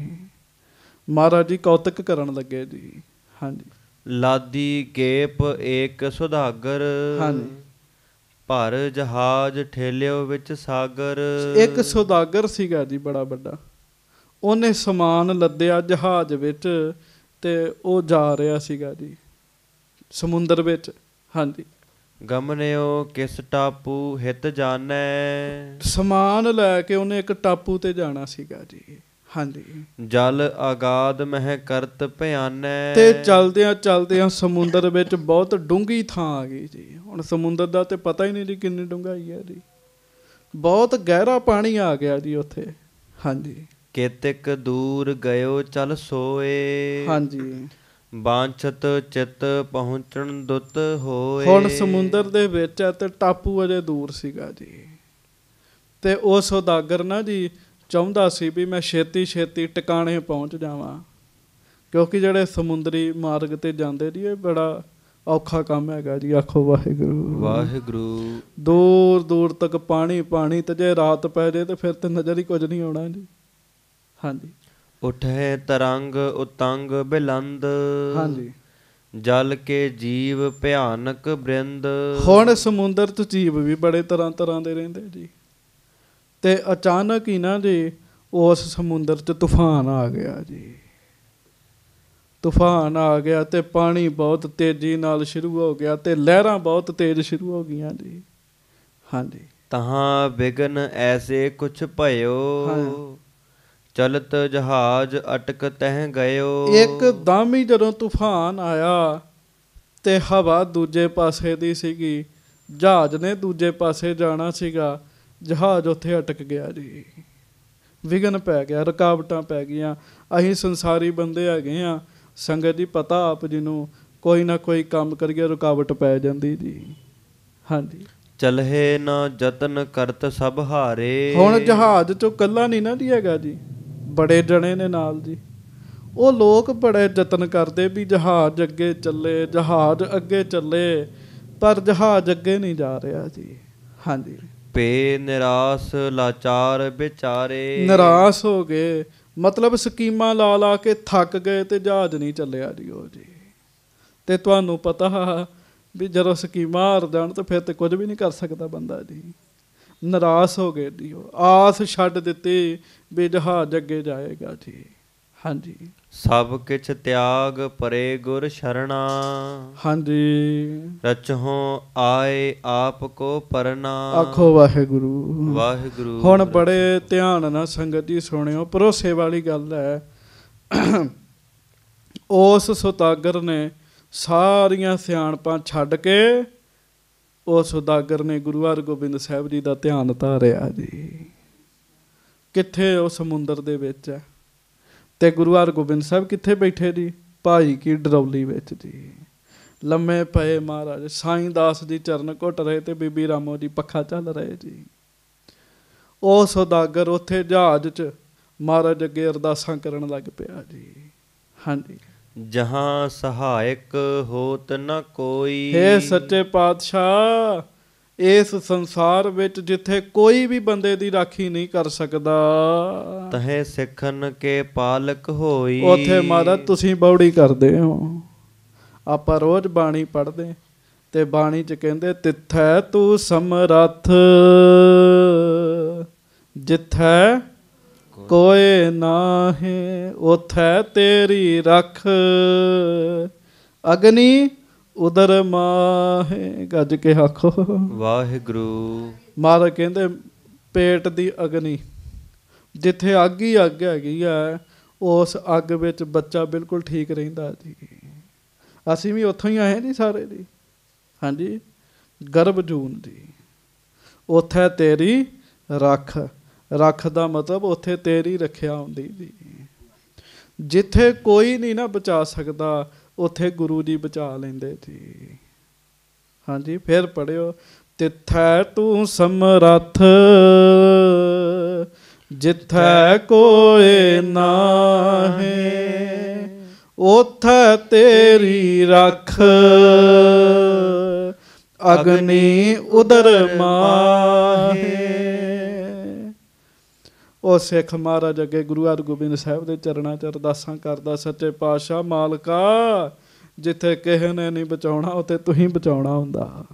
ਮਹਾਰਾਜ ਜੀ ਕੌਤਕ ਕਰਨ ਲੱਗੇ ਜੀ। ਹਾਂਜੀ। ਲਾਦੀ ਗੇਪ ਏਕ ਸੁਦਾਗਰ। ਹਾਂਜੀ। ਭਰ ਜਹਾਜ਼ ਠੇਲਿਓ ਵਿੱਚ ਸਾਗਰ। ਇੱਕ ਸੁਦਾਗਰ ਸੀਗਾ ਜੀ ਬੜਾ ਵੱਡਾ, ਉਹਨੇ ਸਮਾਨ ਲੱਦਿਆ ਜਹਾਜ਼ ਵਿੱਚ, ਤੇ ਉਹ ਜਾ ਰਿਹਾ ਸੀਗਾ ਜੀ ਸਮੁੰਦਰ ਵਿੱਚ। ਹਾਂਜੀ। ਗਮਨਿਓ ਕਿਸ ਟਾਪੂ ਹਿਤ ਜਾਣੈ। ਸਮਾਨ ਲੈ ਕੇ ਉਹਨੇ ਇੱਕ ਟਾਪੂ ਤੇ ਜਾਣਾ ਸੀਗਾ ਜੀ। ਹਾਂਜੀ। ਜਲ ਆਗਾਦ ਮਹਿ ਕਰਤ ਭਿਆਨੈ। ਤੇ ਚਲਦਿਆਂ ਸਮੁੰਦਰ ਵਿੱਚ ਬਹੁਤ ਡੂੰਘੀ ਥਾਂ ਆ ਗਈ ਜੀ। ਹੁਣ ਸਮੁੰਦਰ ਦਾ ਤੇ ਪਤਾ ਹੀ ਨਹੀਂ ਜੀ ਕਿੰਨੀ ਡੂੰਘਾਈ ਹੈ ਜੀ, ਬਹੁਤ ਗਹਿਰਾ ਪਾਣੀ ਆ ਗਿਆ ਜੀ ਉੱਥੇ। ਹਾਂਜੀ। ਕੇਤਿਕ ਦੂਰ ਗਇਓ ਚਲ ਸੋਏ। ਹਾਂਜੀ। ਬਾਂਛਤ ਚਿਤ ਪਹੁੰਚਣ ਦੁੱਤ ਹੋਏ। ਹੁਣ ਸਮੁੰਦਰ ਦੇ ਵਿੱਚ ਹੈ ਤੇ ਟਾਪੂ ਅਜੇ ਦੂਰ ਸੀਗਾ ਜੀ, ਤੇ ਉਹ ਸੌਦਾਗਰ ਨਾ ਜੀ ਚਾਹੁੰਦਾ ਸੀ ਵੀ ਮੈਂ ਛੇਤੀ ਛੇਤੀ ਟਿਕਾਣੇ ਪਹੁੰਚ ਜਾਵਾਂ, ਕਿਉਂਕਿ ਜਿਹੜੇ ਸਮੁੰਦਰੀ ਮਾਰਗ ਤੇ ਜਾਂਦੇ ਜੀ ਇਹ ਬੜਾ ਔਖਾ ਕੰਮ ਹੈਗਾ ਜੀ। ਆਖੋ ਵਾਹਿਗੁਰੂ ਵਾਹਿਗੁਰੂ। ਦੂਰ ਦੂਰ ਤੱਕ ਪਾਣੀ ਪਾਣੀ, ਤੇ ਜੇ ਰਾਤ ਪੈ ਜੇ ਤੇ ਫਿਰ ਤੇ ਨਜ਼ਰ ਹੀ ਕੁਝ ਨਹੀਂ ਆਉਣਾ ਜੀ। ਹਾਂਜੀ। ਉਠੇ ਤਰੰਗ ਉਤੰਗ ਬਿਲੰਦ। ਹਾਂਜੀ। ਜਲ ਕੇ ਜੀਵ ਭਿਆਨਕ ਬ੍ਰਿੰਦ। ਹੁਣ ਸਮੁੰਦਰ 'ਚ ਜੀਵ ਵੀ ਬੜੇ ਤਰ੍ਹਾਂ ਦੇ ਰਹਿੰਦੇ ਜੀ, ਤੇ ਅਚਾਨਕ ਹੀ ਨਾ ਜੀ ਉਸ ਸਮੁੰਦਰ 'ਚ ਤੂਫਾਨ ਆ ਗਿਆ ਜੀ। ਤੂਫਾਨ ਆ ਗਿਆ ਤੇ ਪਾਣੀ ਬਹੁਤ ਤੇਜ਼ੀ ਨਾਲ ਸ਼ੁਰੂ ਹੋ ਗਿਆ, ਤੇ ਲਹਿਰਾਂ ਬਹੁਤ ਤੇਜ਼ ਸ਼ੁਰੂ ਹੋ ਗਈਆਂ ਜੀ। ਹਾਂਜੀ। ਤਹਾਂ ਵਿਗਨ ਐਸੇ ਕੁਛ ਭਇਓ। ਚਲਤ ਜਹਾਜ਼ ਅਟਕ ਤਹਿ ਗਇਓ। ਇੱਕਦਮ ਹੀ ਜਦੋਂ ਤੂਫਾਨ ਆਇਆ ਤੇ ਹਵਾ ਦੂਜੇ ਪਾਸੇ ਦੀ ਸੀਗੀ, ਜਹਾਜ਼ ਨੇ ਦੂਜੇ ਪਾਸੇ ਜਾਣਾ ਸੀਗਾ, ਜਹਾਜ਼ ਉੱਥੇ ਅਟਕ ਗਿਆ ਜੀ। ਵਿਘਨ ਪੈ ਗਿਆ, ਰੁਕਾਵਟਾਂ ਪੈ ਗਈਆਂ। ਅਸੀਂ ਸੰਸਾਰੀ ਬੰਦੇ ਹੈਗੇ ਹਾਂ ਸੰਗਤ ਜੀ, ਪਤਾ ਆਪ ਜੀ ਨੂੰ, ਕੋਈ ਨਾ ਕੋਈ ਕੰਮ ਕਰੀਏ ਰੁਕਾਵਟ ਪੈ ਜਾਂਦੀ ਜੀ। ਹਾਂਜੀ। ਚਲਹਿ ਨਾ ਜਤਨ ਕਰਤ ਸਭ ਹਾਰੇ। ਹੁਣ ਜਹਾਜ਼ 'ਚੋਂ ਇਕੱਲਾ ਨਹੀਂ ਨਾ ਜੀ ਹੈਗਾ ਜੀ, ਬੜੇ ਜਣੇ ਨੇ ਨਾਲ ਜੀ। ਉਹ ਲੋਕ ਬੜੇ ਯਤਨ ਕਰਦੇ ਵੀ ਜਹਾਜ਼ ਅੱਗੇ ਚੱਲੇ, ਜਹਾਜ਼ ਅੱਗੇ ਚੱਲੇ, ਪਰ ਜਹਾਜ਼ ਅੱਗੇ ਨਹੀਂ ਜਾ ਰਿਹਾ ਜੀ। ਹਾਂਜੀ। ਪੇ ਨਿਰਾਸ ਲਾਚਾਰ ਵਿਚਾਰੇ। ਨਿਰਾਸ਼ ਹੋ ਗਏ, ਮਤਲਬ ਸਕੀਮਾਂ ਲਾ ਲਾ ਕੇ ਥੱਕ ਗਏ ਤੇ ਜਹਾਜ਼ ਨਹੀਂ ਚੱਲਿਆ ਜੀ ਉਹ ਜੀ। ਤੇ ਤੁਹਾਨੂੰ ਪਤਾ ਵੀ ਜਦੋਂ ਸਕੀਮਾਂ ਹਾਰ ਜਾਣ ਤਾਂ ਫਿਰ ਤੇ ਕੁਝ ਵੀ ਨਹੀਂ ਕਰ ਸਕਦਾ ਬੰਦਾ ਜੀ। ਨਿਰਾਸ਼ ਹੋ ਗਏ ਜੀ, ਉਹ ਆਸ ਛੱਡ ਦਿੱਤੀ ਵੀ ਜਹਾਜ਼ ਅੱਗੇ ਜਾਏਗਾ ਜੀ। ਹਾਂਜੀ। ਸਭ ਕਿਛ ਤਿਆਗ ਪਰੇ ਗੁਰ ਸ਼ਰਣਾ। ਹਾਂਜੀ। ਰਚਹੁ ਆਏ ਆਪ ਕੋ ਪਰਨਾ। ਆਖੋ ਵਾਹਿਗੁਰੂ ਵਾਹਿਗੁਰੂ। ਹੁਣ ਬੜੇ ਧਿਆਨ ਨਾਲ ਸੰਗਤ ਜੀ ਸੁਣਿਓ, ਭਰੋਸੇ ਵਾਲੀ ਗੱਲ ਹੈ। ਉਸ ਸੁਦਾਗਰ ਨੇ ਸਾਰੀਆਂ ਸਿਆਣਪਾਂ ਛੱਡ ਕੇ ਉਹ ਸੁਦਾਗਰ ਨੇ ਗੁਰੂ ਹਰਗੋਬਿੰਦ ਸਾਹਿਬ ਜੀ ਦਾ ਧਿਆਨ ਧਾਰਿਆ ਜੀ। ਕਿੱਥੇ? ਉਹ ਸਮੁੰਦਰ ਦੇ ਵਿੱਚ ਹੈ। ਤੇ ਗੁਰੂ ਹਰਗੋਬਿੰਦ ਸਾਹਿਬ ਕਿੱਥੇ ਬੈਠੇ ਜੀ? ਭਾਈ ਕੀ ਡਰੌਲੀ ਵਿੱਚ ਜੀ। ਲੰਮੇ ਪਏ ਮਹਾਰਾਜ, ਸਾਈਂ ਦਾਸ ਜੀ ਚਰਨ ਘੁੱਟ ਰਹੇ ਤੇ ਬੀਬੀ ਰਾਮੋ ਜੀ ਪੱਖਾ ਚੱਲ ਰਹੇ ਜੀ। ਉਹ ਸੁਦਾਗਰ ਉੱਥੇ ਜਹਾਜ਼ 'ਚ ਮਹਾਰਾਜ ਅੱਗੇ ਅਰਦਾਸਾਂ ਕਰਨ ਲੱਗ ਪਿਆ ਜੀ। ਹਾਂਜੀ। ਜਹਾਂ ਸਹਾਇਕ ਹੋਤ ਨ ਕੋਈ। ਹੇ ਸੱਚੇ ਪਾਤਸ਼ਾਹ, ਇਸ ਸੰਸਾਰ ਵਿੱਚ ਜਿੱਥੇ ਕੋਈ ਵੀ ਬੰਦੇ ਦੀ ਰਾਖੀ ਨਹੀਂ ਕਰ ਸਕਦਾ, ਤਹੇ ਸਿੱਖਨ ਕੇ ਪਾਲਕ ਹੋਈ। ਉੱਥੇ ਮਹਾਰਾਜ ਤੁਸੀਂ ਬੌੜੀ ਕਰਦੇ ਹੋ। ਆਪਾਂ ਰੋਜ਼ ਬਾਣੀ ਪੜ੍ਹਦੇ ਤੇ ਬਾਣੀ 'ਚ ਕਹਿੰਦੇ ਤਿੱਥੈ ਤੂੰ ਸਮਰੱਥ ਜਿੱਥੈ ਕੋਏ ਨਾਹੀਂ, ਉਥੈ ਤੇਰੀ ਰਖ ਅਗਨੀ ਉਦਰ ਮਾਹੇ। ਗੱਜ ਕੇ ਆਖੋ ਵਾਹਿਗੁਰੂ। ਮਹਾਰਾਜ ਕਹਿੰਦੇ ਪੇਟ ਦੀ ਅਗਨੀ, ਜਿੱਥੇ ਅੱਗ ਹੀ ਅੱਗ ਹੈਗੀ ਆ, ਉਸ ਅੱਗ ਵਿੱਚ ਬੱਚਾ ਬਿਲਕੁਲ ਠੀਕ ਰਹਿੰਦਾ ਜੀ। ਅਸੀਂ ਵੀ ਉੱਥੋਂ ਹੀ ਆਏ ਜੀ ਸਾਰੇ ਜੀ। ਹਾਂਜੀ। ਗਰਭ ਜੂਨ ਦੀ ਉੱਥੇ ਤੇਰੀ ਰੱਖ। ਰੱਖ ਦਾ ਮਤਲਬ ਉੱਥੇ ਤੇਰੀ ਰੱਖਿਆ ਹੁੰਦੀ ਜੀ। ਜਿੱਥੇ ਕੋਈ ਨਹੀਂ ਨਾ ਬਚਾ ਸਕਦਾ, ਉੱਥੇ ਗੁਰੂ ਜੀ ਬਚਾ ਲੈਂਦੇ ਜੀ। ਹਾਂਜੀ। ਫਿਰ ਪੜ੍ਹਿਓ ਤਿੱਥੈ ਤੂੰ ਸਮਰੱਥ ਜਿੱਥੈ ਕੋਏ ਨਾਹੀਂ, ਉਥੈ ਤੇਰੀ ਰਖ ਅਗਨੀ ਉਦਰ ਮਾਹੇ। ਉਹ ਸਿੱਖ ਮਹਾਰਾਜ ਅੱਗੇ ਗੁਰੂ ਹਰਗੋਬਿੰਦ ਸਾਹਿਬ ਦੇ ਚਰਨਾਂ 'ਚ ਅਰਦਾਸਾਂ ਕਰਦਾ, ਸੱਚੇ ਪਾਤਸ਼ਾਹ ਮਾਲਕਾ, ਜਿੱਥੇ ਕਿਸੇ ਨੇ ਨਹੀਂ ਬਚਾਉਣਾ ਉੱਥੇ ਤੁਸੀਂ ਬਚਾਉਣਾ ਹੁੰਦਾ।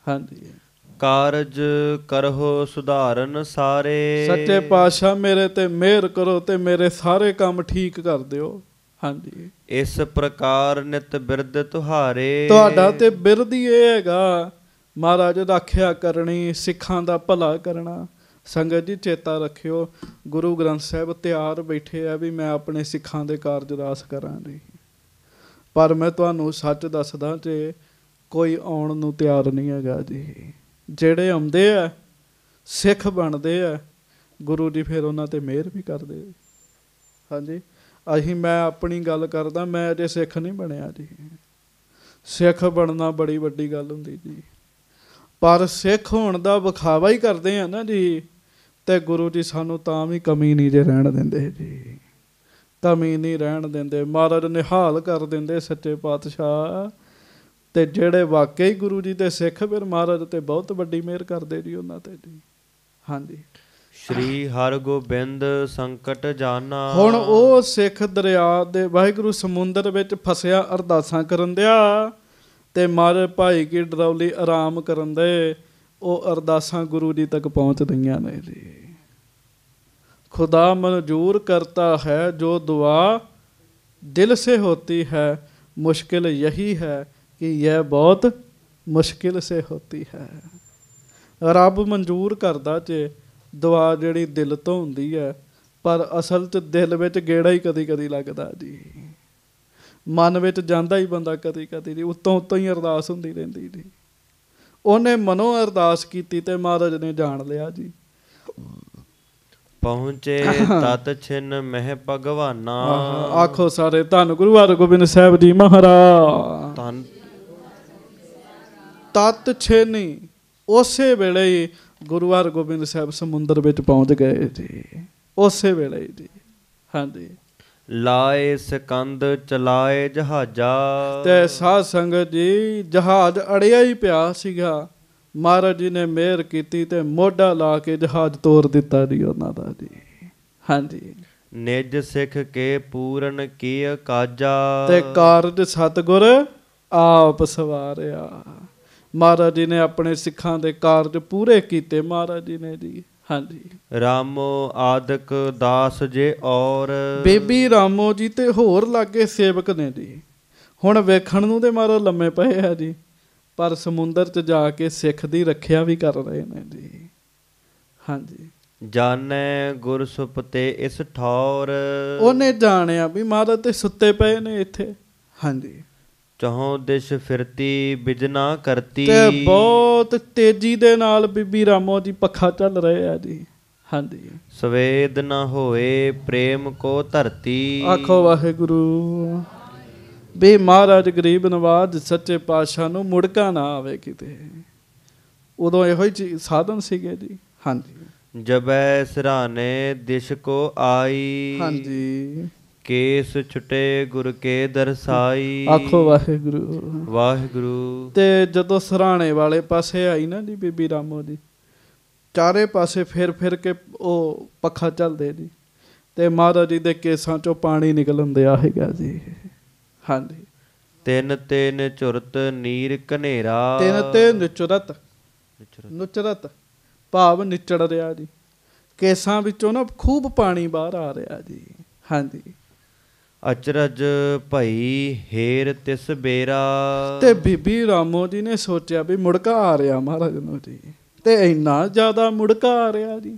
ਹਾਂਜੀ। ਕਾਰਜ ਕਰਹੁ ਸੁਧਾਰਨ ਸਾਰੇ। ਸੱਚੇ ਪਾਤਸ਼ਾਹ ਮੇਰੇ ਤੇ ਮਿਹਰ ਕਰੋ ਤੇ ਮੇਰੇ ਸਾਰੇ ਕੰਮ ਠੀਕ ਕਰ ਦਿਓ। ਹਾਂਜੀ। ਇਸ ਪ੍ਰਕਾਰ ਨਿਤ ਬਿਰਦ ਤੁਹਾਰੇ। ਤੁਹਾਡਾ ਤੇ ਬਿਰਦ ਹੀ ਇਹ ਹੈਗਾ ਮਹਾਰਾਜ, ਰਾਖਿਆ ਕਰਨੀ, ਸਿੱਖਾਂ ਦਾ ਭਲਾ ਕਰਨਾ। ਸੰਗਤ ਜੀ ਚੇਤਾ ਰੱਖਿਓ, ਗੁਰੂ ਗ੍ਰੰਥ ਸਾਹਿਬ ਤਿਆਰ ਬੈਠੇ ਆ ਵੀ ਮੈਂ ਆਪਣੇ ਸਿੱਖਾਂ ਦੇ ਕਾਰਜ ਰਾਸ ਕਰਾਂ ਜੀ। ਪਰ ਮੈਂ ਤੁਹਾਨੂੰ ਸੱਚ ਦੱਸਦਾ ਜੇ ਕੋਈ ਆਉਣ ਨੂੰ ਤਿਆਰ ਨਹੀਂ ਹੈਗਾ ਜੀ। ਜਿਹੜੇ ਆਉਂਦੇ ਆ ਸਿੱਖ ਬਣਦੇ ਆ, ਗੁਰੂ ਜੀ ਫਿਰ ਉਹਨਾਂ 'ਤੇ ਮਿਹਰ ਵੀ ਕਰਦੇ। ਹਾਂਜੀ। ਮੈਂ ਆਪਣੀ ਗੱਲ ਕਰਦਾ, ਮੈਂ ਅਜੇ ਸਿੱਖ ਨਹੀਂ ਬਣਿਆ ਜੀ। ਸਿੱਖ ਬਣਨਾ ਬੜੀ ਵੱਡੀ ਗੱਲ ਹੁੰਦੀ ਜੀ। ਪਰ ਸਿੱਖ ਹੋਣ ਦਾ ਵਿਖਾਵਾ ਹੀ ਕਰਦੇ ਆ ਨਾ ਜੀ, ਤੇ ਗੁਰੂ ਜੀ ਸਾਨੂੰ ਤਾਂ ਵੀ ਕਮੀ ਨਹੀਂ ਜੇ ਰਹਿਣ ਦਿੰਦੇ ਜੀ। ਕਮੀ ਨਹੀਂ ਰਹਿਣ ਦਿੰਦੇ। ਮਹਾਰਾਜ ਨਿਹਾਲ ਕਰ ਦਿੰਦੇ ਸੱਚੇ ਪਾਤਸ਼ਾਹ। ਤੇ ਜਿਹੜੇ ਵਾਕਈ ਗੁਰੂ ਜੀ ਦੇ ਸਿੱਖ, ਫਿਰ ਮਹਾਰਾਜ ਤੇ ਬਹੁਤ ਵੱਡੀ ਮਿਹਰ ਕਰਦੇ ਜੀ ਉਹਨਾਂ ਤੇ ਜੀ। ਹਾਂਜੀ। ਸ਼੍ਰੀ ਹਰਗੋਬਿੰਦ ਸੰਕਟ ਜਾਨਾ। ਹੁਣ ਉਹ ਸਿੱਖ ਦਰਿਆ ਦੇ ਵਾਹਿਗੁਰੂ ਸਮੁੰਦਰ ਵਿੱਚ ਫਸਿਆ ਅਰਦਾਸਾਂ ਕਰਨ ਦਿਆ, ਤੇ ਮਹਾਰਾਜ ਭਾਈ ਕੀ ਡਰੌਲੀ ਆਰਾਮ ਕਰਨ ਦੇ। ਉਹ ਅਰਦਾਸਾਂ ਗੁਰੂ ਜੀ ਤੱਕ ਪਹੁੰਚ ਰਹੀਆਂ ਨੇ ਜੀ। खुदा मंजूर करता है जो दुआ दिल से होती है, मुश्किल यही है कि यह बहुत मुश्किल से होती है। रब मंजूर करदा जे दुआ जिहड़ी दिल तो हुंदी है, पर असल च दिल विच गेड़ा ही कदी कदी लगदा जी। मन विच जांदा ही बंदा कदी कदी जी, उत्तों उत्तों ही अरदास हुंदी रहिंदी जी। उहने मनों अरदास कीती ते महाराज ने जान लिया जी। पहुँचे तत छिन मह भगवाना। आखो सारे धन गुरु हरगोबिंद साहिब जी महाराज। धन तत छिन उसे वेले ही गुरु हरगोबिंद साहिब समुंदर विच पहुँच गए जी। उसे वेले ही जी। हाँ जी। ਲਾਏ ਸਿਕੰਦ ਚਲਾਏ ਜਹਾਜ਼ਾ। ਤੇ ਸਾਧ ਸੰਗਤ ਜੀ ਜਹਾਜ਼ ਅੜਿਆ ਹੀ ਪਿਆ ਸੀਗਾ, ਮਹਾਰਾਜ ਜੀ ਨੇ ਮਿਹਰ ਕੀਤੀ ਤੇ ਮੋਢਾ ਲਾ ਕੇ ਜਹਾਜ਼ ਤੋਰ ਦਿੱਤਾ ਜੀ ਉਹਨਾਂ ਦਾ ਜੀ। ਹਾਂਜੀ। ਨਿਜ ਸਿੱਖ ਕੇ ਪੂਰਨ ਕੀ ਕਾਜਾ। ਤੇ ਕਾਰਜ ਸਤਿਗੁਰ ਆਪ ਸਵਾਰਿਆ। ਮਹਾਰਾਜ ਜੀ ਨੇ ਆਪਣੇ ਸਿੱਖਾਂ ਦੇ ਕਾਰਜ ਪੂਰੇ ਕੀਤੇ ਮਹਾਰਾਜ ਜੀ ਨੇ ਜੀ। ਹਾਂਜੀ। ਰਾਮੋ ਆਦਿਕ ਦਾਸ ਜੇ ਔਰ। ਬੇਬੀ ਰਾਮੋ ਜੀ ਤੇ ਹੋਰ ਲਾਗੇ ਸੇਵਕ ਨੇ ਜੀ। ਹੁਣ ਵੇਖਣ ਨੂੰ ਤੇ ਮਹਾਰਾਜ ਲੰਮੇ ਪਏ ਆ ਜੀ, ਪਰ ਸਮੁੰਦਰ 'ਚ ਜਾ ਕੇ ਸਿੱਖ ਦੀ ਰੱਖਿਆ ਵੀ ਕਰ ਰਹੇ ਨੇ ਜੀ। ਹਾਂਜੀ। ਜਾਣੈ ਗੁਰ ਸੁਪਤੇ ਇਸ ਠੌਰ। ਉਹਨੇ ਜਾਣਿਆ ਵੀ ਮਹਾਰਾਜ ਤੇ ਸੁੱਤੇ ਪਏ ਨੇ ਇੱਥੇ। ਹਾਂਜੀ। ਚਹੁ ਦਿਸ਼ ਫਿਰਤੀ ਬਿਜਨਾ ਕਰਤੀ। ਤੇ ਬਹੁਤ ਤੇਜ਼ੀ ਦੇ ਨਾਲ ਬੀਬੀ ਰਾਮੋ ਜੀ ਪੱਖਾ ਚੱਲ ਰਹੇ ਆ ਜੀ। ਹਾਂਜੀ। ਸਵੇਦ ਨ ਹੋਏ ਪ੍ਰੇਮ ਕੋ ਧਰਤੀ। ਆਖੋ ਵਾਹਿਗੁਰੂ। ਵੀ ਮਹਾਰਾਜ ਗਰੀਬ ਨਵਾਜ ਸੱਚੇ ਪਾਤਸ਼ਾਹ ਨੂੰ ਮੁੜਕਾ ਨਾ ਆਵੇ ਕਿਤੇ। ਉਦੋਂ ਇਹੋ ਹੀ ਸਾਧਨ ਸੀਗੇ ਜੀ। ਹਾਂਜੀ। ਜਬੈ ਸਿਰਹਾਣੇ ਦਿਸ਼ ਕੋ ਆਈ। ਹਾਂਜੀ। ਕੇਸ ਛੁਟੇ ਗੁਰ ਕੇ ਦਰਸਾਈ। ਆਖੋ ਵਾਹਿਗੁਰੂ। ਵਾਹਿਗੁਰੂ। ਤੇ ਜਦੋਂ ਸਰਾਣੇ ਵਾਲੇ ਪਾਸੇ ਆਈ ਨਾ ਜੀ ਬੀਬੀ ਰਾਮੋ ਜੀ, ਚਾਰੇ ਪਾਸੇ ਫਿਰ ਫਿਰ ਕੇ ਉਹ ਪੱਖਾ ਚੱਲਦੇ ਜੀ, ਤੇ ਮਹਾਰਾਜ ਜੀ ਦੇ ਕੇਸਾਂ ਚੋਂ ਪਾਣੀ ਨਿਕਲਣ ਦਿਆ ਹੈਗਾ ਜੀ। ਹਾਂਜੀ। ਤਿੰਨ ਤੇ ਨਿਚੁਰਤ ਨੀਰ ਕਨੇਰਾ। ਤਿੰਨ ਤੇ ਨਿਚੁਰਤ, ਨੁਚਰਤ ਭਾਵ ਨਿਚੜ ਰਿਹਾ ਜੀ। ਕੇਸਾਂ ਵਿੱਚੋਂ ਨਾ ਖੂਬ ਪਾਣੀ ਬਾਹਰ ਆ ਰਿਹਾ ਜੀ। ਹਾਂਜੀ। ਅਚਰਜ ਭਈ ਹੇਰ ਤਿਸ ਬੇਰਾ। ਤੇ ਬੀਬੀ ਰਾਮੋ ਜੀ ਨੇ ਸੋਚਿਆ ਵੀ ਮੁੜਕਾ ਆ ਰਿਹਾ ਮਹਾਰਾਜ ਨੂੰ ਜੀ, ਤੇ ਇੰਨਾ ਜ਼ਿਆਦਾ ਮੁੜਕਾ ਆ ਰਿਹਾ ਜੀ।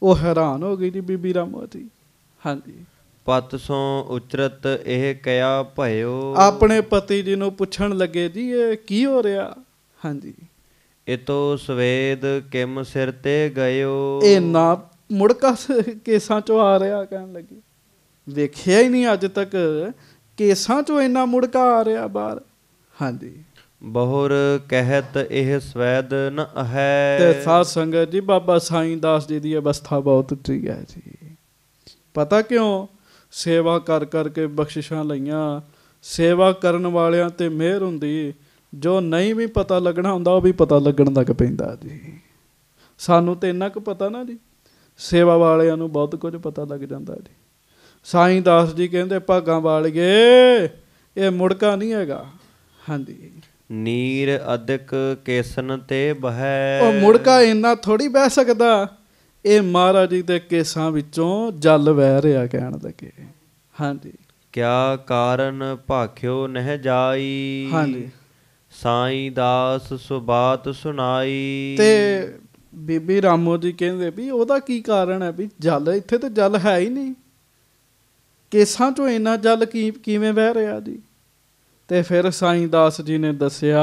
ਉਹ ਹੈਰਾਨ ਹੋ ਗਈ ਜੀ ਬੀਬੀ ਰਾਮੋ ਜੀ। ਹਾਂਜੀ। ਪਤ ਸੋ ਉਚਰਤ ਇਹ ਕਿਆ ਭਇਓ। ਆਪਣੇ ਪਤੀ ਜੀ ਨੂੰ ਪੁੱਛਣ ਲੱਗੇ ਜੀ ਇਹ ਕੀ ਹੋ ਰਿਹਾ। ਹਾਂਜੀ। ਇਤੋ ਸਵੇਦ ਕਿਮ ਸਿਰ ਤੇ ਗਇਓ। ਇੰਨਾ ਮੁੜਕਾ ਕੇਸਾਂ ਚੋਂ ਆ ਰਿਹਾ, ਕਹਿਣ ਲੱਗੇ ਵੇਖਿਆ ਹੀ ਨਹੀਂ ਅੱਜ ਤੱਕ ਕੇਸਾਂ ਚੋਂ ਇੰਨਾ ਮੁੜਕਾ ਆ ਰਿਹਾ ਬਾਹਰ। ਹਾਂਜੀ। ਬਹੁਰ ਕਹਿਤ ਇਹ ਸਵੈਦ ਨ ਹੈ। ਤੇ ਸਾਧ ਸੰਗਤ ਜੀ ਬਾਬਾ ਸਾਈਂ ਦਾਸ ਜੀ ਦੀ ਅਵਸਥਾ ਬਹੁਤ ਉੱਚੀ ਹੈ ਜੀ। ਪਤਾ ਕਿਉਂ? ਸੇਵਾ ਕਰ ਕਰਕੇ ਬਖਸ਼ਿਸ਼ਾਂ ਲਈਆਂ। ਸੇਵਾ ਕਰਨ ਵਾਲਿਆਂ ਤੇ ਮਿਹਰ ਹੁੰਦੀ, ਜੋ ਨਹੀਂ ਵੀ ਪਤਾ ਲੱਗਣਾ ਹੁੰਦਾ ਉਹ ਵੀ ਪਤਾ ਲੱਗਣ ਲੱਗ ਪੈਂਦਾ ਜੀ। ਸਾਨੂੰ ਤੇ ਇੰਨਾ ਕੁ ਪਤਾ ਨਾ ਜੀ, ਸੇਵਾ ਵਾਲਿਆਂ ਨੂੰ ਬਹੁਤ ਕੁਝ ਪਤਾ ਲੱਗ ਜਾਂਦਾ ਜੀ। ਸਾਈਂ ਦਾਸ ਜੀ ਕਹਿੰਦੇ ਭਾਗਾਂ ਵਾਲੀਏ ਇਹ ਮੁੜਕਾ ਨਹੀਂ ਹੈਗਾ। ਹਾਂਜੀ। ਨੀਰ ਅਦਿਕ ਕੇਸਨ ਤੇ ਬਹੈ। ਉਹ ਮੁੜਕਾ ਇੰਨਾ ਥੋੜੀ ਬਹਿ ਸਕਦਾ, ਇਹ ਮਹਾਰਾਜ ਜੀ ਦੇ ਕੇਸਾਂ ਵਿੱਚੋਂ ਜਲ ਵਹਿ ਰਿਹਾ, ਕਹਿਣ ਲੱਗੇ। ਹਾਂਜੀ। ਕਿਆ ਕਾਰਨ ਭਾਖਿਓ ਨਹਿ ਜਾਈ। ਹਾਂਜੀ। ਸਾਈਂ ਦਾਸ ਸੁਬਾਤ ਸੁਣਾਈ। ਤੇ ਬੀਬੀ ਰਾਮੋ ਜੀ ਕਹਿੰਦੇ ਵੀ ਉਹਦਾ ਕੀ ਕਾਰਨ ਹੈ, ਵੀ ਜਲ ਇੱਥੇ ਤਾਂ ਜਲ ਹੈ ਹੀ ਨਹੀਂ, ਕੇਸਾਂ ਚੋਂ ਇੰਨਾ ਜਲ ਕਿਵੇਂ ਵਹਿ ਰਿਹਾ ਜੀ। ਤੇ ਫਿਰ ਸਾਈਂ ਦਾਸ ਜੀ ਨੇ ਦੱਸਿਆ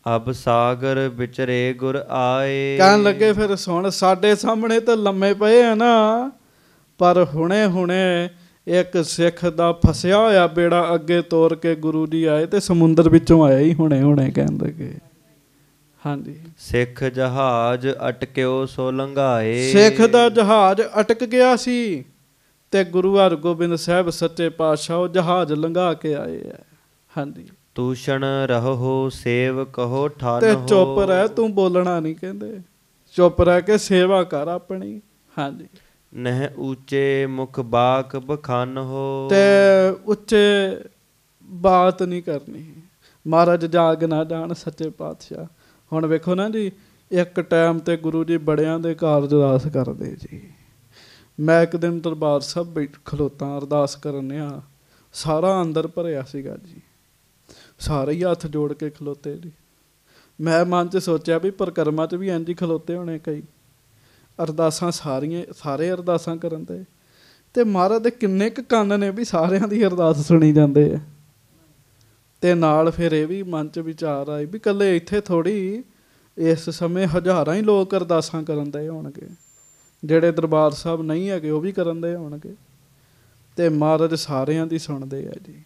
ਅਬ ਸਾਗਰ ਵਿਚਰੇ ਗੁਰ ਆਏ। ਕਹਿਣ ਲੱਗੇ ਫਿਰ ਸੁਣ, ਸਾਡੇ ਸਾਹਮਣੇ ਤਾਂ ਲੰਮੇ ਪਏ ਆ ਨਾ, ਪਰ ਹੁਣੇ ਹੁਣੇ ਇੱਕ ਸਿੱਖ ਦਾ ਫਸਿਆ ਹੋਇਆ ਬੇੜਾ ਅੱਗੇ ਤੋਰ ਕੇ ਗੁਰੂ ਜੀ ਆਏ, ਤੇ ਸਮੁੰਦਰ ਵਿੱਚੋਂ ਆਇਆ ਹੀ ਹੁਣੇ ਹੁਣੇ, ਕਹਿਣ ਲੱਗੇ। ਹਾਂਜੀ। ਸਿੱਖ ਜਹਾਜ਼ ਅਟਕਿਓ ਸੋ ਲੰਘਾਏ। ਸਿੱਖ ਦਾ ਜਹਾਜ਼ ਅਟਕ ਗਿਆ ਸੀ, ਤੇ ਗੁਰੂ ਹਰਗੋਬਿੰਦ ਸਾਹਿਬ ਸੱਚੇ ਪਾਤਸ਼ਾਹ ਉਹ ਜਹਾਜ਼ ਲੰਘਾ ਕੇ ਆਏ ਹੈ। ਹਾਂਜੀ। ਤੂਸ਼ਣ ਰਹੋ ਸੇਵ ਕਹੋ ਠਾਨ ਤੇ ਹੋ। ਚੁੱਪ ਰਹਿ, ਤੂੰ ਬੋਲਣਾ ਨਹੀਂ, ਕਹਿੰਦੇ ਚੁੱਪ ਰਹਿ ਕੇ ਸੇਵਾ ਕਰ ਆਪਣੀ। ਹਾਂਜੀ। ਨਹਿ ਉੱਚੇ ਮੁਖ ਬਾਕ ਬਖਾਨ ਹੋ। ਤੇ ਉੱਚੇ ਬਾਤ ਨਹੀਂ ਕਰਨੀ, ਮਹਾਰਾਜ ਜਾਗ ਨਾ ਜਾਣ ਸੱਚੇ ਪਾਤਸ਼ਾਹ। ਹੁਣ ਵੇਖੋ ਨਾ ਜੀ, ਇੱਕ ਟਾਈਮ ਤੇ ਗੁਰੂ ਜੀ ਬੜਿਆਂ ਦੇ ਕਾਰਜ ਅਰਦਾਸ ਕਰਦੇ ਜੀ। ਮੈਂ ਇੱਕ ਦਿਨ ਦਰਬਾਰ ਸਾਹਿਬ ਖਲੋਤਾ ਅਰਦਾਸ ਕਰਨ ਆ, ਸਾਰਾ ਅੰਦਰ ਭਰਿਆ ਸੀਗਾ ਜੀ, ਸਾਰੇ ਹੀ ਹੱਥ ਜੋੜ ਕੇ ਖਲੋਤੇ ਜੀ। ਮੈਂ ਮਨ 'ਚ ਸੋਚਿਆ ਵੀ ਪਰਿਕਰਮਾ 'ਚ ਵੀ ਇੰਝ ਹੀ ਖਲੋਤੇ ਹੋਣੇ ਕਈ, ਅਰਦਾਸਾਂ ਸਾਰੇ ਅਰਦਾਸਾਂ ਕਰਨ ਦੇ, ਤੇ ਮਹਾਰਾਜ ਦੇ ਕਿੰਨੇ ਕੁ ਕੰਨ ਨੇ ਵੀ ਸਾਰਿਆਂ ਦੀ ਅਰਦਾਸ ਸੁਣੀ ਜਾਂਦੇ ਆ। ਤੇ ਨਾਲ ਫਿਰ ਇਹ ਵੀ ਮਨ 'ਚ ਵਿਚਾਰ ਆਏ ਵੀ ਇਕੱਲੇ ਇੱਥੇ ਥੋੜ੍ਹੀ, ਇਸ ਸਮੇਂ ਹਜ਼ਾਰਾਂ ਹੀ ਲੋਕ ਅਰਦਾਸਾਂ ਕਰਨ ਦੇ ਹੋਣਗੇ, ਜਿਹੜੇ ਦਰਬਾਰ ਸਾਹਿਬ ਨਹੀਂ ਹੈਗੇ ਉਹ ਵੀ ਕਰਨ ਦੇ ਹੋਣਗੇ, ਤੇ ਮਹਾਰਾਜ ਸਾਰਿਆਂ ਦੀ ਸੁਣਦੇ ਆ ਜੀ।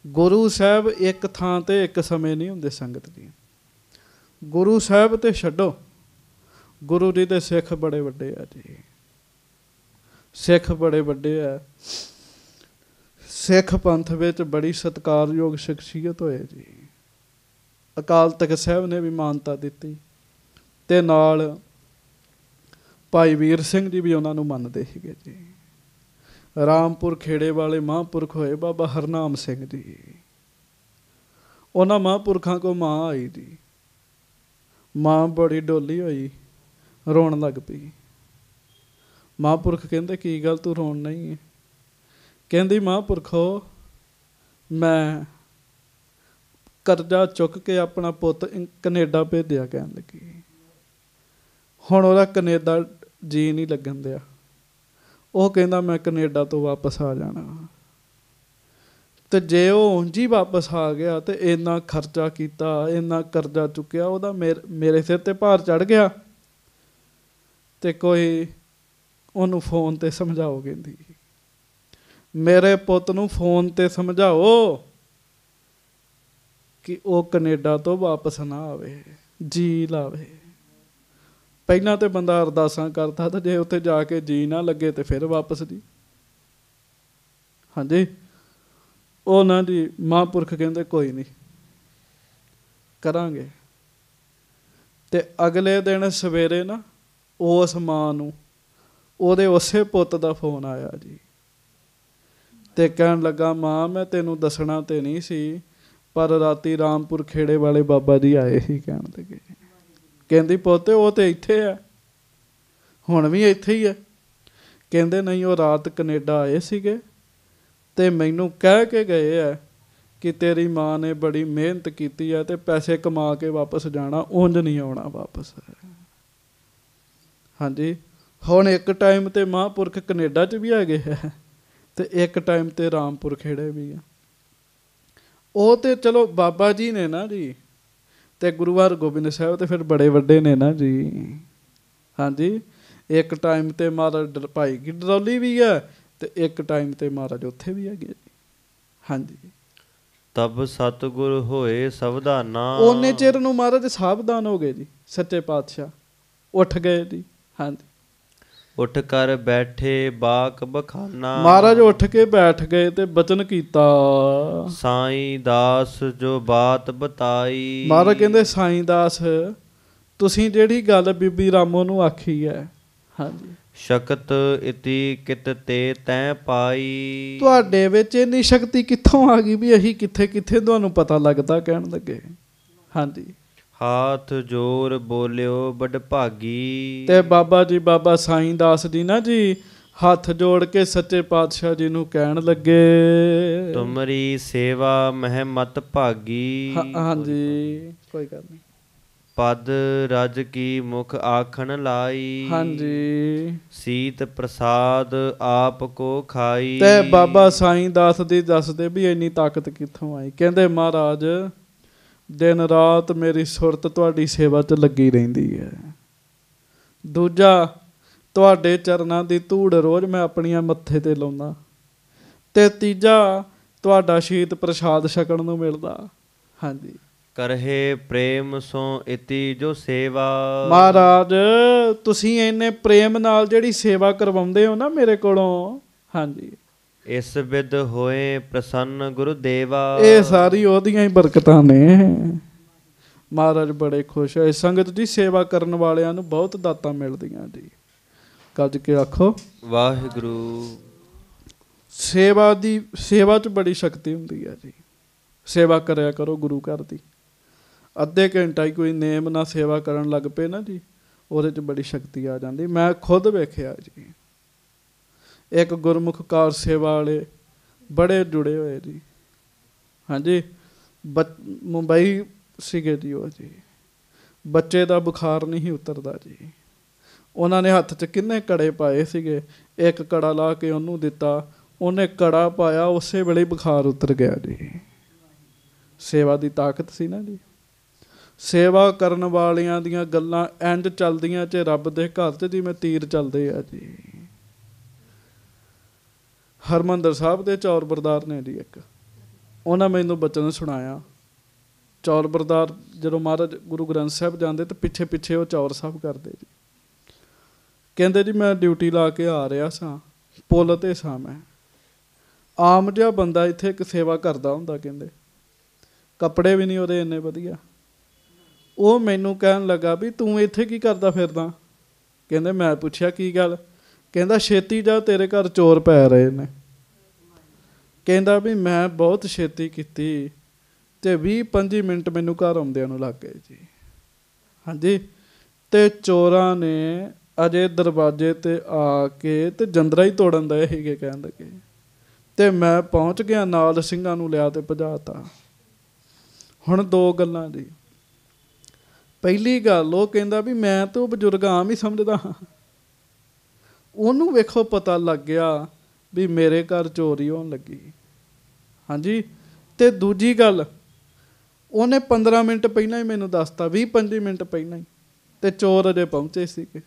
ਗੁਰੂ ਸਾਹਿਬ ਇੱਕ ਥਾਂ ਤੇ ਇੱਕ ਸਮੇਂ ਨਹੀਂ ਹੁੰਦੇ ਸੰਗਤ ਜੀ। ਗੁਰੂ ਸਾਹਿਬ ਤੇ ਛੱਡੋ, ਗੁਰੂ ਜੀ ਦੇ ਸਿੱਖ ਬੜੇ ਵੱਡੇ ਆ ਜੀ। सिख बड़े वड्डे है। सिख पंथ विच बड़ी सत्कारयोग शख्सियत होए जी। अकाल तख्त साहब ने भी मानता दित्ती ते नाल भाई वीर सिंह जी भी उन्होंने मनते सीगे जी। रामपुर खेड़े वाले महापुरख होए बाबा हरनाम सिंह जी। उन्होंने महापुरखों को माँ आई जी। माँ बड़ी डोली हुई, रोन लग पई। महापुरख कहते की गल तू रोन नहीं है? कहती महापुरखो मैं करजा चुक के अपना पुत कनेडा भेजा। कह लगी हुण ओहदा कनेडा जी नहीं लगन दिया। वो कहता मैं कनेडा तो वापस आ जाना। तो जे वो ਉਂਝ ही वापस आ गया तो इन्ना खर्चा किया, इन्ना करजा चुकया, ਉਹਦਾ मेरे सिर ते भार चढ़ गया। तो कोई ਉਹਨੂੰ फोन ते समझाओ। कहती मेरे पुत नूं फोन ते समझाओ कि वो कनेडा तो वापस ना आवे, जी लावे। पहला तो बंदा अरदासां करता तो जे उत्थे जाके जी ना लगे तो फिर वापस जी। हाँ जी ਉਹ ਨਾ जी महापुरख कहते कोई नहीं करांगे। ते अगले दिन सवेरे ना उस मां नूं ਉਹਦੇ ਉਸੇ ਪੁੱਤ ਦਾ फोन आया जी। ते कहन लगा मां मैं तेनों दसना तो नहीं सी पर राती रामपुर खेड़े वाले बाबा जी आए ही। कहन लगे कहती पुत वो तो इत्थे है, हुण भी इत्थे ही है। कहते नहीं वो रात कनेडा आए सीगे ते मैनू कह के गए है कि तेरी माँ ने बड़ी मेहनत की है ते पैसे कमा के वापस जाना, उंज नहीं आना वापस। हाँ जी हुण एक टाइम ते महापुरख कनेडा च भी हैगे है ते एक टाइम ते रामपुर खेड़े भी है। वो तो चलो बाबा जी ने ना जी ते गुरु हरगोबिंद साहब तो फिर बड़े वड्डे ने ना जी। हाँ जी एक टाइम ते महाराज भाई की डरौली भी है ते एक टाइम ते महाराज उत्थे भी है जी। हाँ जी तब सतगुर होए सावधाना। ओने चिर नूं महाराज सावधान हो गए जी। सच्चे पातशाह उठ गए जी। हाँ जी उठ कर बैठे बाक बखाना। महाराज उठ के बैठ गए ते बचन कीता। साईं दास जो बात बताई। महाराज कहंदे साईं दास तुसीं जेहड़ी गल बीबी रामो नूं आखी है। हाँ जी शक्त इति कित ते तैं पाई। तुहाडे विच इन्नी शक्ति कित्थों आ गई भी अही कित्थे कित्थे तुहानूं पता लगदा। कहण लगे हाँ जी हाथ जोर बोलियो बड़ भागी। ते बाबा जी बाबा साईं दास जी ना जी हाथ जोड़ के सच्चे पातशाह जी नूं कहण लगे तुमरी सेवा मह मत भागी। हाँ जी कोई गल नहीं। पद रज की मुख आखन लाई। हाँ जी सीत प्रसाद आप को खाई। ते बाबा साईं दास जी दसदे भी इन्नी ताकत कित्थों आई। कहंदे महाराज दिन रात मेरी सुरत तुहाडी सेवा च लगी रहिंदी है। दूजा तुहाडे चरनां दी धूड़ रोज़ मैं अपनियां मत्थे ते लाउंदा ते तीजा तुहाडा शीत प्रसाद छकण नूं मिलदा। हाँ जी करहे प्रेम सो इति जो सेवा। महाराज तुसीं इन्ने प्रेम नाल जिहड़ी सेवा करवाउंदे हो ना मेरे कोलों। हाँ जी इस विद होए प्रसन्न गुरुदेवा। ये सारी ओहदियां ही बरकतां ने। महाराज बड़े खुश होए। संगत जी सेवा करन वालियां नूं बहुत दातां मिलदियां जी। गज के आखो वाहिगुरू। सेवा च बड़ी शक्ति हुंदी है जी। सेवा करया करो गुरु घर दी। अद्धे घंटा ही कोई नेम ना सेवा करन लग पे ना जी ਉਹਦੇ 'ਚ बड़ी शक्ति आ जाती। मैं खुद वेखिया जी एक गुरमुख कार सेवा वाले बड़े जुड़े हुए जी। हाँ जी मुंबई सीगे जी वो जी बच्चे का बुखार नहीं उतरदा जी। उन्होंने हत्थ 'च किन्ने कड़े पाए सीगे। एक कड़ा ला के उन्होंने दिता, उन्हें कड़ा पाया उस वेले बुखार उतर गया जी। सेवा की ताकत सी ना जी। सेवा करन वालियां दियां गल्लां इंज चलदियां च रब दे घर च जिवें तीर चलदे आ जी। हरमंदर साहब दे चौर बरदार ने जी एक उन्हें मैनूं बचन सुनाया। चौर बरदार जदों महाराज गुरु ग्रंथ साहब जाते तो पिछे पिछे वो चौर साहब करते जी। कहते जी मैं ड्यूटी ला के आ रहा सा ਪੁੱਲ ਤੇ ਸਾਂ ਮੈਂ। ਆਮ ਜਿਹਾ ਬੰਦਾ ਇੱਥੇ ਇੱਕ ਸੇਵਾ ਕਰਦਾ ਹੁੰਦਾ, ਕਹਿੰਦੇ ਕੱਪੜੇ ਵੀ ਨਹੀਂ ਉਹਦੇ ਇੰਨੇ ਵਧੀਆ। ਉਹ ਮੈਨੂੰ ਕਹਿਣ ਲੱਗਾ ਵੀ ਤੂੰ ਇੱਥੇ ਕੀ ਕਰਦਾ ਫਿਰਦਾ? ਕਹਿੰਦੇ ਮੈਂ ਪੁੱਛਿਆ ਕੀ ਗੱਲ? ਕਹਿੰਦਾ ਛੇਤੀ ਜਾ, ਤੇਰੇ ਘਰ ਚੋਰ ਪੈ ਰਹੇ ਨੇ। ਕਹਿੰਦਾ ਵੀ ਮੈਂ ਬਹੁਤ ਛੇਤੀ ਕੀਤੀ ਅਤੇ 20-25 ਮਿੰਟ ਮੈਨੂੰ ਘਰ ਆਉਂਦਿਆਂ ਨੂੰ ਲੱਗ ਗਏ ਜੀ। ਹਾਂਜੀ, ਅਤੇ ਚੋਰਾਂ ਨੇ ਅਜੇ ਦਰਵਾਜ਼ੇ 'ਤੇ ਆ ਕੇ ਅਤੇ ਜੰਦਰਾ ਹੀ ਤੋੜਨ ਦੇ ਸੀਗੇ ਕਹਿਣ ਲੱਗੇ, ਅਤੇ ਮੈਂ ਪਹੁੰਚ ਗਿਆ ਨਾਲ ਸਿੰਘਾਂ ਨੂੰ ਲਿਆ ਅਤੇ ਭਜਾ ਤਾ। ਹੁਣ ਦੋ ਗੱਲਾਂ ਜੀ। ਪਹਿਲੀ ਗੱਲ, ਉਹ ਕਹਿੰਦਾ ਵੀ ਮੈਂ ਤਾਂ ਉਹ ਬਜ਼ੁਰਗ ਆਮ ਹੀ ਸਮਝਦਾ ਹਾਂ। ਉਹਨੂੰ ਵੇਖੋ ਪਤਾ ਲੱਗ ਗਿਆ ਵੀ ਮੇਰੇ ਘਰ ਚੋਰੀ ਹੋਣ ਲੱਗੀ। ਹਾਂਜੀ, ਅਤੇ ਦੂਜੀ ਗੱਲ, ਉਹਨੇ 15 ਮਿੰਟ ਪਹਿਲਾਂ ਹੀ ਮੈਨੂੰ ਦੱਸਤਾ, 20-25 ਮਿੰਟ ਪਹਿਲਾਂ ਹੀ, ਅਤੇ ਚੋਰ ਅਜੇ ਪਹੁੰਚੇ ਸੀਗੇ।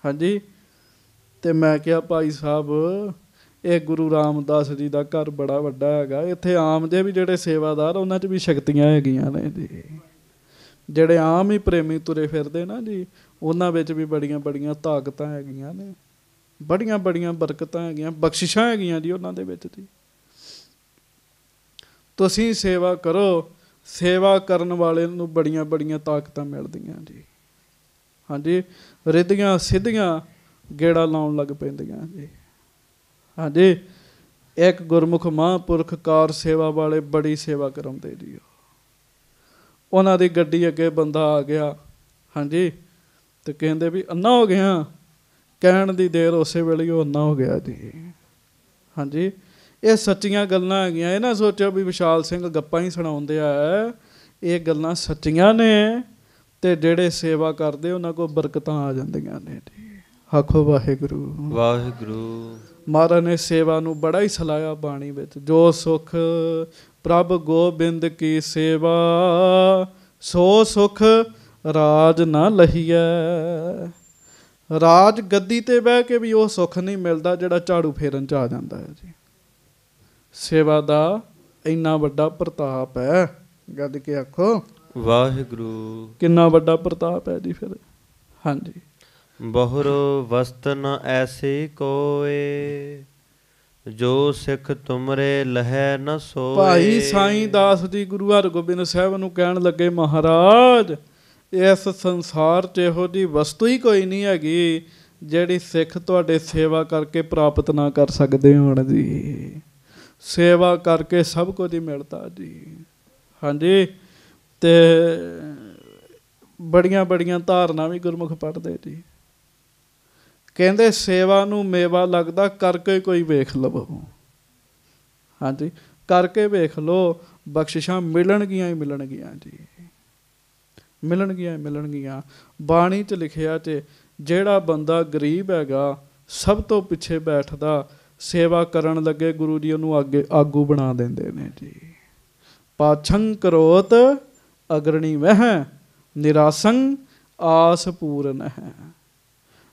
ਹਾਂਜੀ, ਅਤੇ ਮੈਂ ਕਿਹਾ ਭਾਈ ਸਾਹਿਬ ਇਹ ਗੁਰੂ ਰਾਮਦਾਸ ਜੀ ਦਾ ਘਰ ਬੜਾ ਵੱਡਾ ਹੈਗਾ, ਇੱਥੇ ਆਮ ਜਿਹੇ ਵੀ ਜਿਹੜੇ ਸੇਵਾਦਾਰ ਉਹਨਾਂ 'ਚ ਵੀ ਸ਼ਕਤੀਆਂ ਹੈਗੀਆਂ ਨੇ ਜੀ। ਜਿਹੜੇ ਆਮ ਹੀ ਪ੍ਰੇਮੀ ਤੁਰੇ ਫਿਰਦੇ ਨਾ ਜੀ, ਉਹਨਾਂ ਵਿੱਚ ਵੀ ਬੜੀਆਂ ਬੜੀਆਂ ਤਾਕਤਾਂ ਹੈਗੀਆਂ ਨੇ, ਬੜੀਆਂ ਬੜੀਆਂ ਬਰਕਤਾਂ ਹੈਗੀਆਂ, ਬਖਸ਼ਿਸ਼ਾਂ ਹੈਗੀਆਂ ਜੀ ਉਹਨਾਂ ਦੇ ਵਿੱਚ ਜੀ। ਤੁਸੀਂ ਸੇਵਾ ਕਰੋ, ਸੇਵਾ ਕਰਨ ਵਾਲੇ ਨੂੰ ਬੜੀਆਂ ਬੜੀਆਂ ਤਾਕਤਾਂ ਮਿਲਦੀਆਂ ਜੀ। ਹਾਂਜੀ, ਰਿੱਧੀਆਂ ਸਿੱਧੀਆਂ ਗੇੜਾ ਲਾਉਣ ਲੱਗ ਪੈਂਦੀਆਂ ਜੀ। ਹਾਂਜੀ, ਇੱਕ ਗੁਰਮੁਖ ਮਹਾਂਪੁਰਖ ਕਾਰ ਸੇਵਾ ਵਾਲੇ ਬੜੀ ਸੇਵਾ ਕਰਾਉਂਦੇ ਜੀ। ਉਹਨਾਂ ਦੀ ਗੱਡੀ ਅੱਗੇ ਬੰਦਾ ਆ ਗਿਆ। ਹਾਂਜੀ, ਅਤੇ ਕਹਿੰਦੇ ਵੀ ਅੰਨਾ ਹੋ ਗਿਆ। ਕਹਿਣ ਦੀ ਦੇਰ ਉਸੇ ਵੇਲੇ ਉਹ ਅੰਨਾ ਹੋ ਗਿਆ ਜੀ। ਹਾਂਜੀ, ਇਹ ਸੱਚੀਆਂ ਗੱਲਾਂ ਹੈਗੀਆਂ। ਇਹ ਨਾ ਸੋਚੋ ਵੀ ਵਿਸ਼ਾਲ ਸਿੰਘ ਗੱਪਾਂ ਹੀ ਸੁਣਾਉਂਦੇ ਆ, ਇਹ ਗੱਲਾਂ ਸੱਚੀਆਂ ਨੇ, ਅਤੇ ਜਿਹੜੇ ਸੇਵਾ ਕਰਦੇ ਉਹਨਾਂ ਕੋਲ ਬਰਕਤਾਂ ਆ ਜਾਂਦੀਆਂ ਨੇ ਜੀ। ਆਖੋ ਵਾਹਿਗੁਰੂ ਵਾਹਿਗੁਰੂ। ਮਹਾਰਾਜ ਨੇ ਸੇਵਾ ਨੂੰ ਬੜਾ ਹੀ ਸਲਾਹਿਆ ਬਾਣੀ ਵਿੱਚ। ਜੋ ਸੁਖ ਪ੍ਰਭ ਗੋਬਿੰਦ ਕੀ ਸੇਵਾ, ਸੋ ਸੁਖ ਰਾਜ ਨਾ ਲਹੀਐ। ਰਾਜ ਗੱਦੀ 'ਤੇ ਬਹਿ ਕੇ ਵੀ ਉਹ ਸੁੱਖ ਨਹੀਂ ਮਿਲਦਾ ਜਿਹੜਾ ਝਾੜੂ ਫੇਰਨ 'ਚ ਆ ਜਾਂਦਾ ਹੈ ਜੀ। ਸੇਵਾ ਦਾ ਇੰਨਾ ਵੱਡਾ ਪ੍ਰਤਾਪ ਹੈ। ਗੱਦ ਕੇ ਆਖੋ ਵਾਹਿਗੁਰੂ। ਕਿੰਨਾ ਵੱਡਾ ਪ੍ਰਤਾਪ ਹੈ ਜੀ ਫਿਰ। ਹਾਂਜੀ, ਬਹੁਰ ਵਸਤ ਨ ਐਸੀ ਕੋਏ, ਜੋ ਸਿੱਖ ਤੁਮਰੇ ਲਹੈ ਨ ਸੋਏ। ਭਾਈ ਸਾਈਂ ਦਾਸ ਜੀ ਗੁਰੂ ਹਰਗੋਬਿੰਦ ਸਾਹਿਬ ਨੂੰ ਕਹਿਣ ਲੱਗੇ, ਮਹਾਰਾਜ ਇਸ ਸੰਸਾਰ 'ਚ ਇਹੋ ਜਿਹੀ ਵਸਤੂ ਹੀ ਕੋਈ ਨਹੀਂ ਹੈਗੀ ਜਿਹੜੀ ਸਿੱਖ ਤੁਹਾਡੇ ਸੇਵਾ ਕਰਕੇ ਪ੍ਰਾਪਤ ਨਾ ਕਰ ਸਕਦੇ ਹੋਣ ਜੀ। ਸੇਵਾ ਕਰਕੇ ਸਭ ਕੁਝ ਹੀ ਮਿਲਦਾ ਜੀ। ਹਾਂਜੀ, ਅਤੇ ਬੜੀਆਂ ਬੜੀਆਂ ਧਾਰਨਾ ਵੀ ਗੁਰਮੁਖ ਪੜ੍ਹਦੇ ਜੀ। ਕਹਿੰਦੇ ਸੇਵਾ ਨੂੰ ਮੇਵਾ ਲੱਗਦਾ, ਕਰਕੇ ਕੋਈ ਵੇਖ ਲਵੋ। ਹਾਂਜੀ, ਕਰਕੇ ਵੇਖ ਲਓ, ਬਖਸ਼ਿਸ਼ਾਂ ਮਿਲਣਗੀਆਂ ਹੀ ਮਿਲਣਗੀਆਂ ਜੀ। ਮਿਲਣਗੀਆਂ ਹੀ ਮਿਲਣਗੀਆਂ। ਬਾਣੀ 'ਚ ਲਿਖਿਆ ਤੇ ਜਿਹੜਾ ਬੰਦਾ ਗਰੀਬ ਹੈਗਾ, ਸਭ ਤੋਂ ਪਿੱਛੇ ਬੈਠਦਾ, ਸੇਵਾ ਕਰਨ ਲੱਗੇ ਗੁਰੂ ਜੀ ਉਹਨੂੰ ਅੱਗੇ ਆਗੂ ਬਣਾ ਦਿੰਦੇ ਨੇ ਜੀ। ਪਾਛੰ ਕਰੋਤ ਅਗਰਣੀ ਵਹਿ, ਨਿਰਾਸੰ ਆਸ ਪੂਰਨ ਹੈ।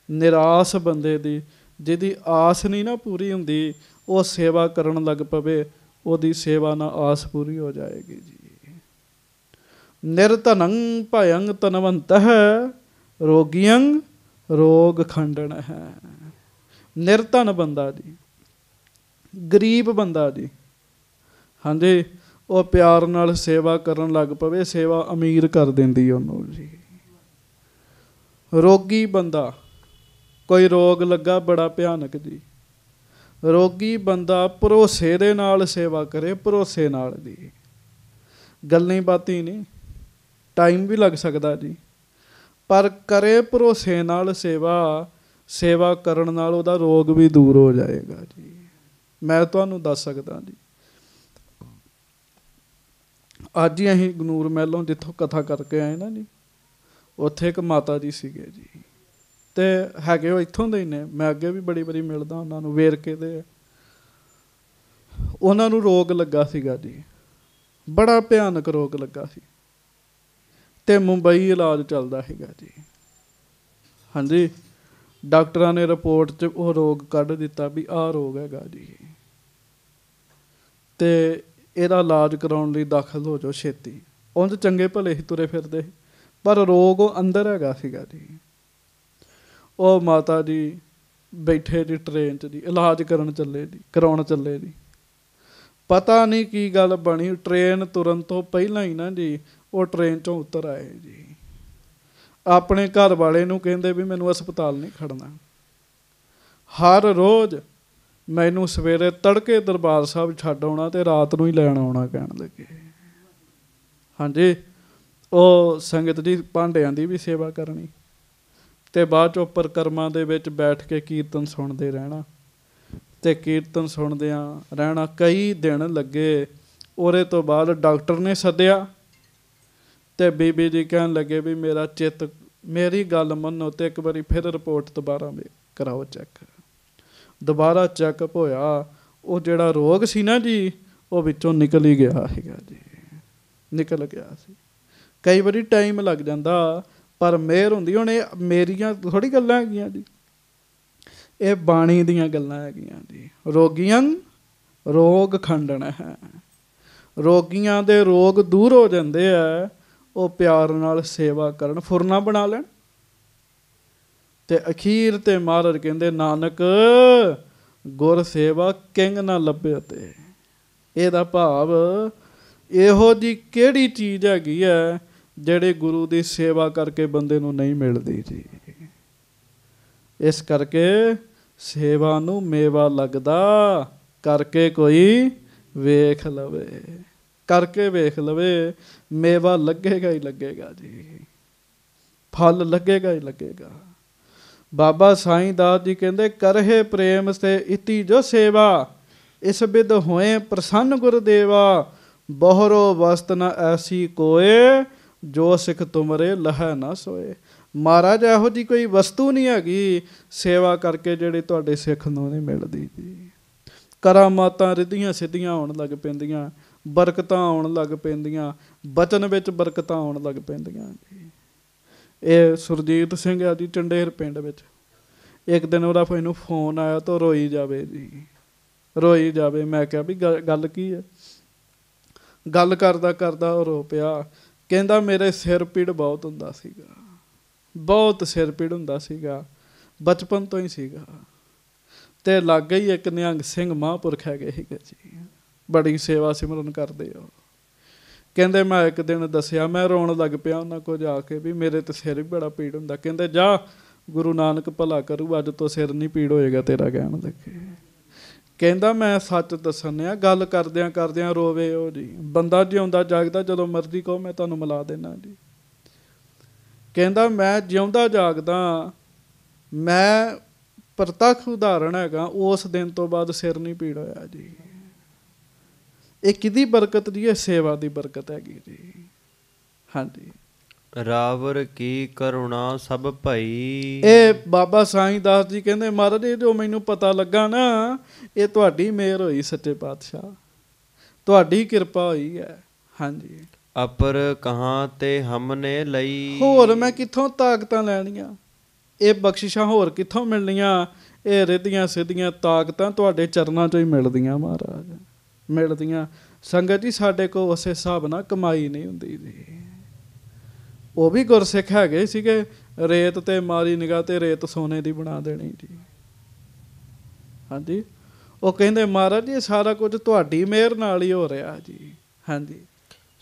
ਨਿਰਾਸ਼ ਬੰਦੇ ਦੀ, ਜਿਹਦੀ ਆਸ ਨਹੀਂ ਨਾ ਪੂਰੀ ਹੁੰਦੀ, ਉਹ ਸੇਵਾ ਕਰਨ ਲੱਗ ਪਵੇ, ਉਹਦੀ ਸੇਵਾ ਨਾਲ ਆਸ ਪੂਰੀ ਹੋ ਜਾਏਗੀ ਜੀ। ਨਿਰਧਨੰ ਭਯੰ ਧਨਵੰਤ ਹੈ, ਰੋਗੀਅੰ ਰੋਗ ਖੰਡਨ ਹੈ। ਨਿਰਧਨ ਬੰਦਾ ਜੀ, ਗਰੀਬ ਬੰਦਾ ਜੀ, ਹਾਂਜੀ, ਉਹ ਪਿਆਰ ਨਾਲ ਸੇਵਾ ਕਰਨ ਲੱਗ ਪਵੇ, ਸੇਵਾ ਅਮੀਰ ਕਰ ਦਿੰਦੀ ਉਹਨੂੰ ਜੀ। ਰੋਗੀ ਬੰਦਾ, ਕੋਈ ਰੋਗ ਲੱਗਾ ਬੜਾ ਭਿਆਨਕ ਜੀ, ਰੋਗੀ ਬੰਦਾ ਭਰੋਸੇ ਦੇ ਨਾਲ ਸੇਵਾ ਕਰੇ, ਭਰੋਸੇ ਨਾਲ ਜੀ। ਗੱਲਾਂ ਬਾਤਾਂ ਨਹੀਂ, ਟਾਈਮ ਵੀ ਲੱਗ ਸਕਦਾ ਜੀ, ਪਰ ਕਰੇ ਭਰੋਸੇ ਨਾਲ ਸੇਵਾ। ਸੇਵਾ ਕਰਨ ਨਾਲ ਉਹਦਾ ਰੋਗ ਵੀ ਦੂਰ ਹੋ ਜਾਏਗਾ ਜੀ। ਮੈਂ ਤੁਹਾਨੂੰ ਦੱਸ ਸਕਦਾ ਜੀ, ਅੱਜ ਹੀ ਅਸੀਂ ਗਨੂਰ ਮਹਿਲੋਂ ਜਿੱਥੋਂ ਕਥਾ ਕਰਕੇ ਆਏ ਨਾ ਜੀ, ਉੱਥੇ ਇੱਕ ਮਾਤਾ ਜੀ ਸੀਗੇ ਜੀ, ਅਤੇ ਹੈਗੇ ਉਹ ਇੱਥੋਂ ਦੇ ਹੀ ਨੇ। ਮੈਂ ਅੱਗੇ ਵੀ ਬੜੀ ਵਾਰੀ ਮਿਲਦਾ ਉਹਨਾਂ ਨੂੰ, ਵੇਰਕੇ ਦੇ। ਉਹਨਾਂ ਨੂੰ ਰੋਗ ਲੱਗਾ ਸੀਗਾ ਜੀ, ਬੜਾ ਭਿਆਨਕ ਰੋਗ ਲੱਗਾ ਸੀ, ਅਤੇ ਮੁੰਬਈ ਇਲਾਜ ਚੱਲਦਾ ਸੀਗਾ ਜੀ। ਹਾਂਜੀ, ਡਾਕਟਰਾਂ ਨੇ ਰਿਪੋਰਟ 'ਚ ਉਹ ਰੋਗ ਕੱਢ ਦਿੱਤਾ ਵੀ ਆਹ ਰੋਗ ਹੈਗਾ ਜੀ, ਅਤੇ ਇਹਦਾ ਇਲਾਜ ਕਰਾਉਣ ਲਈ ਦਾਖਲ ਹੋ ਜਾਓ ਛੇਤੀ। ਉਂਝ ਚੰਗੇ ਭਲੇ ਹੀ ਤੁਰੇ ਫਿਰਦੇ, ਪਰ ਰੋਗ ਉਹ ਅੰਦਰ ਹੈਗਾ ਸੀਗਾ ਜੀ। ਉਹ ਮਾਤਾ ਜੀ ਬੈਠੇ ਜੀ ਟ੍ਰੇਨ 'ਚ ਜੀ, ਇਲਾਜ ਕਰਨ ਚੱਲੇ ਜੀ, ਕਰਾਉਣ ਚੱਲੇ ਜੀ। ਪਤਾ ਨਹੀਂ ਕੀ ਗੱਲ ਬਣੀ, ਟ੍ਰੇਨ ਤੁਰਨ ਤੋਂ ਪਹਿਲਾਂ ਹੀ ਨਾ ਜੀ ਉਹ ਟ੍ਰੇਨ 'ਚੋਂ ਉਤਰ ਆਏ ਜੀ। ਆਪਣੇ ਘਰ ਵਾਲੇ ਨੂੰ ਕਹਿੰਦੇ ਵੀ ਮੈਨੂੰ ਹਸਪਤਾਲ ਨਹੀਂ ਖੜਨਾ, ਹਰ ਰੋਜ਼ ਮੈਨੂੰ ਸਵੇਰੇ ਤੜਕੇ ਦਰਬਾਰ ਸਾਹਿਬ ਛੱਡ ਆਉਣਾ ਅਤੇ ਰਾਤ ਨੂੰ ਹੀ ਲੈਣ ਆਉਣਾ ਕਹਿਣ ਲੱਗੇ। ਹਾਂਜੀ, ਉਹ ਸੰਗਤ ਜੀ ਭਾਂਡਿਆਂ ਦੀ ਵੀ ਸੇਵਾ ਕਰਨੀ ਅਤੇ ਬਾਅਦ 'ਚੋਂ ਪਰਿਕਰਮਾ ਦੇ ਵਿੱਚ ਬੈਠ ਕੇ ਕੀਰਤਨ ਸੁਣਦੇ ਰਹਿਣਾ ਅਤੇ ਕੀਰਤਨ ਸੁਣਦਿਆਂ ਰਹਿਣਾ। ਕਈ ਦਿਨ ਲੱਗੇ। ਉਹਦੇ ਤੋਂ ਬਾਅਦ ਡਾਕਟਰ ਨੇ ਸੱਦਿਆ ਅਤੇ ਬੀਬੀ ਜੀ ਕਹਿਣ ਲੱਗੇ ਵੀ ਮੇਰਾ ਚਿੱਤ, ਮੇਰੀ ਗੱਲ ਮੰਨੋ ਅਤੇ ਇੱਕ ਵਾਰੀ ਫਿਰ ਰਿਪੋਰਟ ਦੁਬਾਰਾ ਕਰਾਓ ਚੈੱਕ। ਦੁਬਾਰਾ ਚੈੱਕਅਪ ਹੋਇਆ, ਉਹ ਜਿਹੜਾ ਰੋਗ ਸੀ ਨਾ ਜੀ ਉਹ ਵਿੱਚੋਂ ਨਿਕਲ ਹੀ ਗਿਆ ਸੀਗਾ ਜੀ, ਨਿਕਲ ਗਿਆ ਸੀ। ਕਈ ਵਾਰੀ ਟਾਈਮ ਲੱਗ ਜਾਂਦਾ ਪਰ ਮਿਹਰ ਹੁੰਦੀ। ਹੁਣ ਇਹ ਮੇਰੀਆਂ ਥੋੜ੍ਹੀ ਗੱਲਾਂ ਹੈਗੀਆਂ ਜੀ, ਇਹ ਬਾਣੀ ਦੀਆਂ ਗੱਲਾਂ ਹੈਗੀਆਂ ਜੀ। ਰੋਗੀਆਂ ਰੋਗ ਖੰਡਨ ਹੈ, ਰੋਗੀਆਂ ਦੇ ਰੋਗ ਦੂਰ ਹੋ ਜਾਂਦੇ ਆ, ਉਹ ਪਿਆਰ ਨਾਲ ਸੇਵਾ ਕਰਨ, ਫੁਰਨਾ ਬਣਾ ਲੈਣ। ਅਤੇ ਅਖੀਰ 'ਤੇ ਮਹਾਰਾਜ ਕਹਿੰਦੇ ਨਾਨਕ ਗੁਰ ਸੇਵਾ ਕਿੰਗ ਨਾ ਲੱਭੇ। ਅਤੇ ਇਹਦਾ ਭਾਵ ਇਹੋ ਜਿਹੀ ਕਿਹੜੀ ਚੀਜ਼ ਹੈਗੀ ਹੈ ਜਿਹੜੇ ਗੁਰੂ ਦੀ ਸੇਵਾ ਕਰਕੇ ਬੰਦੇ ਨੂੰ ਨਹੀਂ ਮਿਲਦੀ ਜੀ। ਇਸ ਕਰਕੇ ਸੇਵਾ ਨੂੰ ਮੇਵਾ ਲੱਗਦਾ, ਕਰਕੇ ਕੋਈ ਵੇਖ ਲਵੇ, ਕਰਕੇ ਵੇਖ ਲਵੇ, ਮੇਵਾ ਲੱਗੇਗਾ ਹੀ ਲੱਗੇਗਾ ਜੀ, ਫਲ ਲੱਗੇਗਾ ਹੀ ਲੱਗੇਗਾ। ਬਾਬਾ ਸਾਈਂ ਦਾਸ ਜੀ ਕਹਿੰਦੇ ਕਰਹਿ ਪ੍ਰੇਮ ਸੇ ਇਤੀ ਜੋ ਸੇਵਾ, ਇਸ ਬਿਧ ਹੋਏ ਪ੍ਰਸੰਨ ਗੁਰਦੇਵਾ, ਬਹੁਰੋ ਵਸਤ ਨ ਐਸੀ ਕੋਏ, ਜੋ ਸਿੱਖ ਤੁਮਰੇ ਲਹੈ ਨਾ ਸੋਏ। ਮਹਾਰਾਜ ਇਹੋ ਜਿਹੀ ਕੋਈ ਵਸਤੂ ਨਹੀਂ ਹੈਗੀ ਸੇਵਾ ਕਰਕੇ ਜਿਹੜੀ ਤੁਹਾਡੇ ਸਿੱਖ ਨੂੰ ਨਹੀਂ ਮਿਲਦੀ ਜੀ। ਕਰਾਮਾਤਾਂ ਰਿੱਧੀਆਂ ਸਿੱਧੀਆਂ ਆਉਣ ਲੱਗ ਪੈਂਦੀਆਂ, ਬਰਕਤਾਂ ਆਉਣ ਲੱਗ ਪੈਂਦੀਆਂ, ਬਚਨ ਵਿੱਚ ਬਰਕਤਾਂ ਆਉਣ ਲੱਗ ਪੈਂਦੀਆਂ ਜੀ। ਇਹ ਸੁਰਜੀਤ ਸਿੰਘ ਆ ਜੀ ਚੰਡੇਰ ਪਿੰਡ ਵਿੱਚ। ਇੱਕ ਦਿਨ ਉਹਦਾ ਮੈਨੂੰ ਫੋਨ ਆਇਆ ਤਾਂ ਰੋਈ ਜਾਵੇ ਜੀ, ਰੋਈ ਜਾਵੇ। ਮੈਂ ਕਿਹਾ ਵੀ ਗੱਲ ਕੀ ਹੈ? ਗੱਲ ਕਰਦਾ ਕਰਦਾ ਉਹ ਰੋ ਪਿਆ। ਕਹਿੰਦਾ ਮੇਰੇ ਸਿਰ ਪੀੜ ਬਹੁਤ ਹੁੰਦਾ ਸੀਗਾ, ਬਹੁਤ ਸਿਰ ਪੀੜ ਹੁੰਦਾ ਸੀਗਾ, ਬਚਪਨ ਤੋਂ ਹੀ ਸੀਗਾ। ਅਤੇ ਲਾਗੇ ਹੀ ਇੱਕ ਨਿਹੰਗ ਸਿੰਘ ਮਹਾਂਪੁਰਖ ਹੈਗੇ ਸੀਗੇ ਜੀ, ਬੜੀ ਸੇਵਾ ਸਿਮਰਨ ਕਰਦੇ ਹੋ। ਕਹਿੰਦੇ ਮੈਂ ਇੱਕ ਦਿਨ ਦੱਸਿਆ, ਮੈਂ ਰੋਣ ਲੱਗ ਪਿਆ ਉਹਨਾਂ ਕੋਲ ਜਾ ਕੇ ਵੀ ਮੇਰੇ ਤਾਂ ਸਿਰ ਵੀ ਬੜਾ ਪੀੜ ਹੁੰਦਾ। ਕਹਿੰਦੇ ਜਾ ਗੁਰੂ ਨਾਨਕ ਭਲਾ ਕਰੂ, ਅੱਜ ਤੋਂ ਸਿਰ ਨਹੀਂ ਪੀੜ ਹੋਏਗਾ ਤੇਰਾ ਕਹਿਣ ਲੱਗੇ। ਕਹਿੰਦਾ ਮੈਂ ਸੱਚ ਦੱਸਣ ਗੱਲ ਕਰਦਿਆਂ ਕਰਦਿਆਂ ਰੋਵੇ ਉਹ ਜੀ। ਬੰਦਾ ਜਿਉਂਦਾ ਜਾਗਦਾ, ਜਦੋਂ ਮਰਜ਼ੀ ਕਹੋ ਮੈਂ ਤੁਹਾਨੂੰ ਮਿਲਾ ਦੇਣਾ ਜੀ। ਕਹਿੰਦਾ ਮੈਂ ਜਿਉਂਦਾ ਜਾਗਦਾ, ਮੈਂ ਪ੍ਰਤੱਖ ਉਦਾਹਰਣ ਹੈਗਾ, ਉਸ ਦਿਨ ਤੋਂ ਬਾਅਦ ਸਿਰ ਨਹੀਂ ਪੀੜ ਹੋਇਆ ਜੀ। ਇਹ ਕਿਹਦੀ ਬਰਕਤ ਜੀ? ਇਹ ਸੇਵਾ ਦੀ ਬਰਕਤ ਹੈਗੀ ਜੀ। ਹਾਂਜੀ, ਰਾਵਰ ਕੀ ਕਰੁਣਾ ਸਭ ਭਈ। ਇਹ ਬਾਬਾ ਸਾਈਂ ਦਾਸ ਜੀ ਕਹਿੰਦੇ ਮਹਾਰਾਜ ਇਹ ਜੋ ਮੈਨੂੰ ਪਤਾ ਲੱਗਾ ਨਾ, ਇਹ ਤੁਹਾਡੀ ਮਿਹਰ ਹੋਈ ਸੱਚੇ ਪਾਤਸ਼ਾਹ, ਤੁਹਾਡੀ ਕਿਰਪਾ ਹੋਈ ਹੈ। ਹਾਂਜੀ, ਅਪਰ ਕਹਾਂ ਤੇ ਹਮਨੇ ਲਈ। ਹੋਰ ਮੈਂ ਕਿੱਥੋਂ ਤਾਕਤਾਂ ਲੈਣੀਆਂ? ਇਹ ਬਖਸ਼ਿਸ਼ਾਂ ਹੋਰ ਕਿੱਥੋਂ ਮਿਲਣੀਆਂ? ਇਹ ਰਿੱਧੀਆਂ ਸਿੱਧੀਆਂ ਤਾਕਤਾਂ ਤੁਹਾਡੇ ਚਰਨਾਂ 'ਚੋਂ ਹੀ ਮਿਲਦੀਆਂ ਮਹਾਰਾਜ, ਮਿਲਦੀਆਂ। ਸੰਗਤ ਜੀ ਸਾਡੇ ਕੋਲ ਉਸ ਹਿਸਾਬ ਨਾਲ ਕਮਾਈ ਨਹੀਂ ਹੁੰਦੀ ਜੀ। ਉਹ ਵੀ ਗੁਰਸਿੱਖ ਹੈਗੇ ਸੀਗੇ, ਰੇਤ 'ਤੇ ਮਾਰੀ ਨਿਗਾਹ ਤੇ ਰੇਤ ਸੋਨੇ ਦੀ ਬਣਾ ਦੇਣੀ ਜੀ। ਹਾਂਜੀ, ਉਹ ਕਹਿੰਦੇ ਮਹਾਰਾਜ ਇਹ ਸਾਰਾ ਕੁਝ ਤੁਹਾਡੀ ਮਿਹਰ ਨਾਲ ਹੀ ਹੋ ਰਿਹਾ ਜੀ। ਹਾਂਜੀ,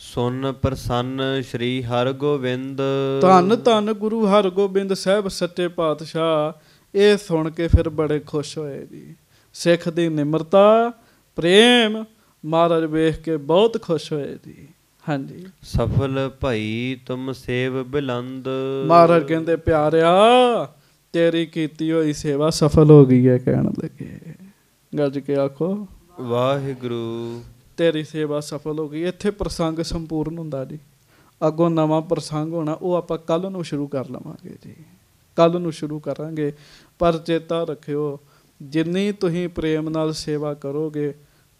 ਸੁਨ ਪ੍ਰਸੰਨ ਸ਼੍ਰੀ ਹਰਗੋਬਿੰਦ। ਧੰਨ ਧੰਨ ਗੁਰੂ ਹਰਗੋਬਿੰਦ ਸਾਹਿਬ ਸੱਚੇ ਪਾਤਸ਼ਾਹ। ਇਹ ਸੁਣ ਕੇ ਫਿਰ ਬੜੇ ਖੁਸ਼ ਹੋਏ ਜੀ। ਸਿੱਖ ਦੀ ਨਿਮਰਤਾ, ਪ੍ਰੇਮ ਮਹਾਰਾਜ ਵੇਖ ਕੇ ਬਹੁਤ ਖੁਸ਼ ਹੋਏ ਜੀ। ਹਾਂਜੀ, ਸਫਲ ਭਈ ਤੁਮ ਸੇਵ ਬਿਲੰਦ। ਮਹਾਰਾਜ ਕਹਿੰਦੇ ਪਿਆਰਿਆ ਤੇਰੀ ਕੀਤੀ ਹੋਈ ਸੇਵਾ ਸਫਲ ਹੋ ਗਈ ਹੈ। ਕਹਿਣ ਲੱਗੇ ਗੱਜ ਕੇ ਆਖੋ ਵਾਹਿਗੁਰੂ। ਤੇਰੀ ਸੇਵਾ ਸਫਲ ਹੋ ਗਈ। ਇੱਥੇ ਪ੍ਰਸੰਗ ਸੰਪੂਰਨ ਹੁੰਦਾ ਜੀ। ਅੱਗੋਂ ਨਵਾਂ ਪ੍ਰਸੰਗ ਹੋਣਾ, ਉਹ ਆਪਾਂ ਕੱਲ੍ਹ ਨੂੰ ਸ਼ੁਰੂ ਕਰ ਲਵਾਂਗੇ ਜੀ, ਕੱਲ੍ਹ ਨੂੰ ਸ਼ੁਰੂ ਕਰਾਂਗੇ। ਪਰ ਚੇਤਾ ਰੱਖਿਓ ਜਿੰਨੀ ਤੁਸੀਂ ਪ੍ਰੇਮ ਨਾਲ ਸੇਵਾ ਕਰੋਗੇ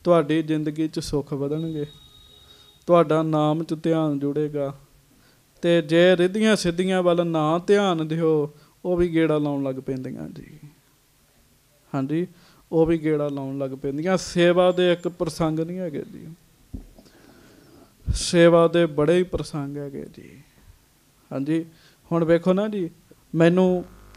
ਤੁਹਾਡੀ ਜ਼ਿੰਦਗੀ 'ਚ ਸੁੱਖ ਵਧਣਗੇ, ਤੁਹਾਡਾ ਨਾਮ 'ਚ ਧਿਆਨ ਜੁੜੇਗਾ। ਅਤੇ ਜੇ ਰਿੱਧੀਆਂ ਸਿੱਧੀਆਂ ਵੱਲ ਨਾ ਧਿਆਨ ਦਿਓ ਉਹ ਵੀ ਗੇੜਾ ਲਾਉਣ ਲੱਗ ਪੈਂਦੀਆਂ ਜੀ। ਹਾਂਜੀ, ਉਹ ਵੀ ਗੇੜਾ ਲਾਉਣ ਲੱਗ ਪੈਂਦੀਆਂ। ਸੇਵਾ ਦੇ ਇੱਕ ਪ੍ਰਸੰਗ ਨਹੀਂ ਹੈਗੇ ਜੀ, ਸੇਵਾ ਦੇ ਬੜੇ ਹੀ ਪ੍ਰਸੰਗ ਹੈਗੇ ਜੀ। ਹਾਂਜੀ, ਹੁਣ ਵੇਖੋ ਨਾ ਜੀ, ਮੈਨੂੰ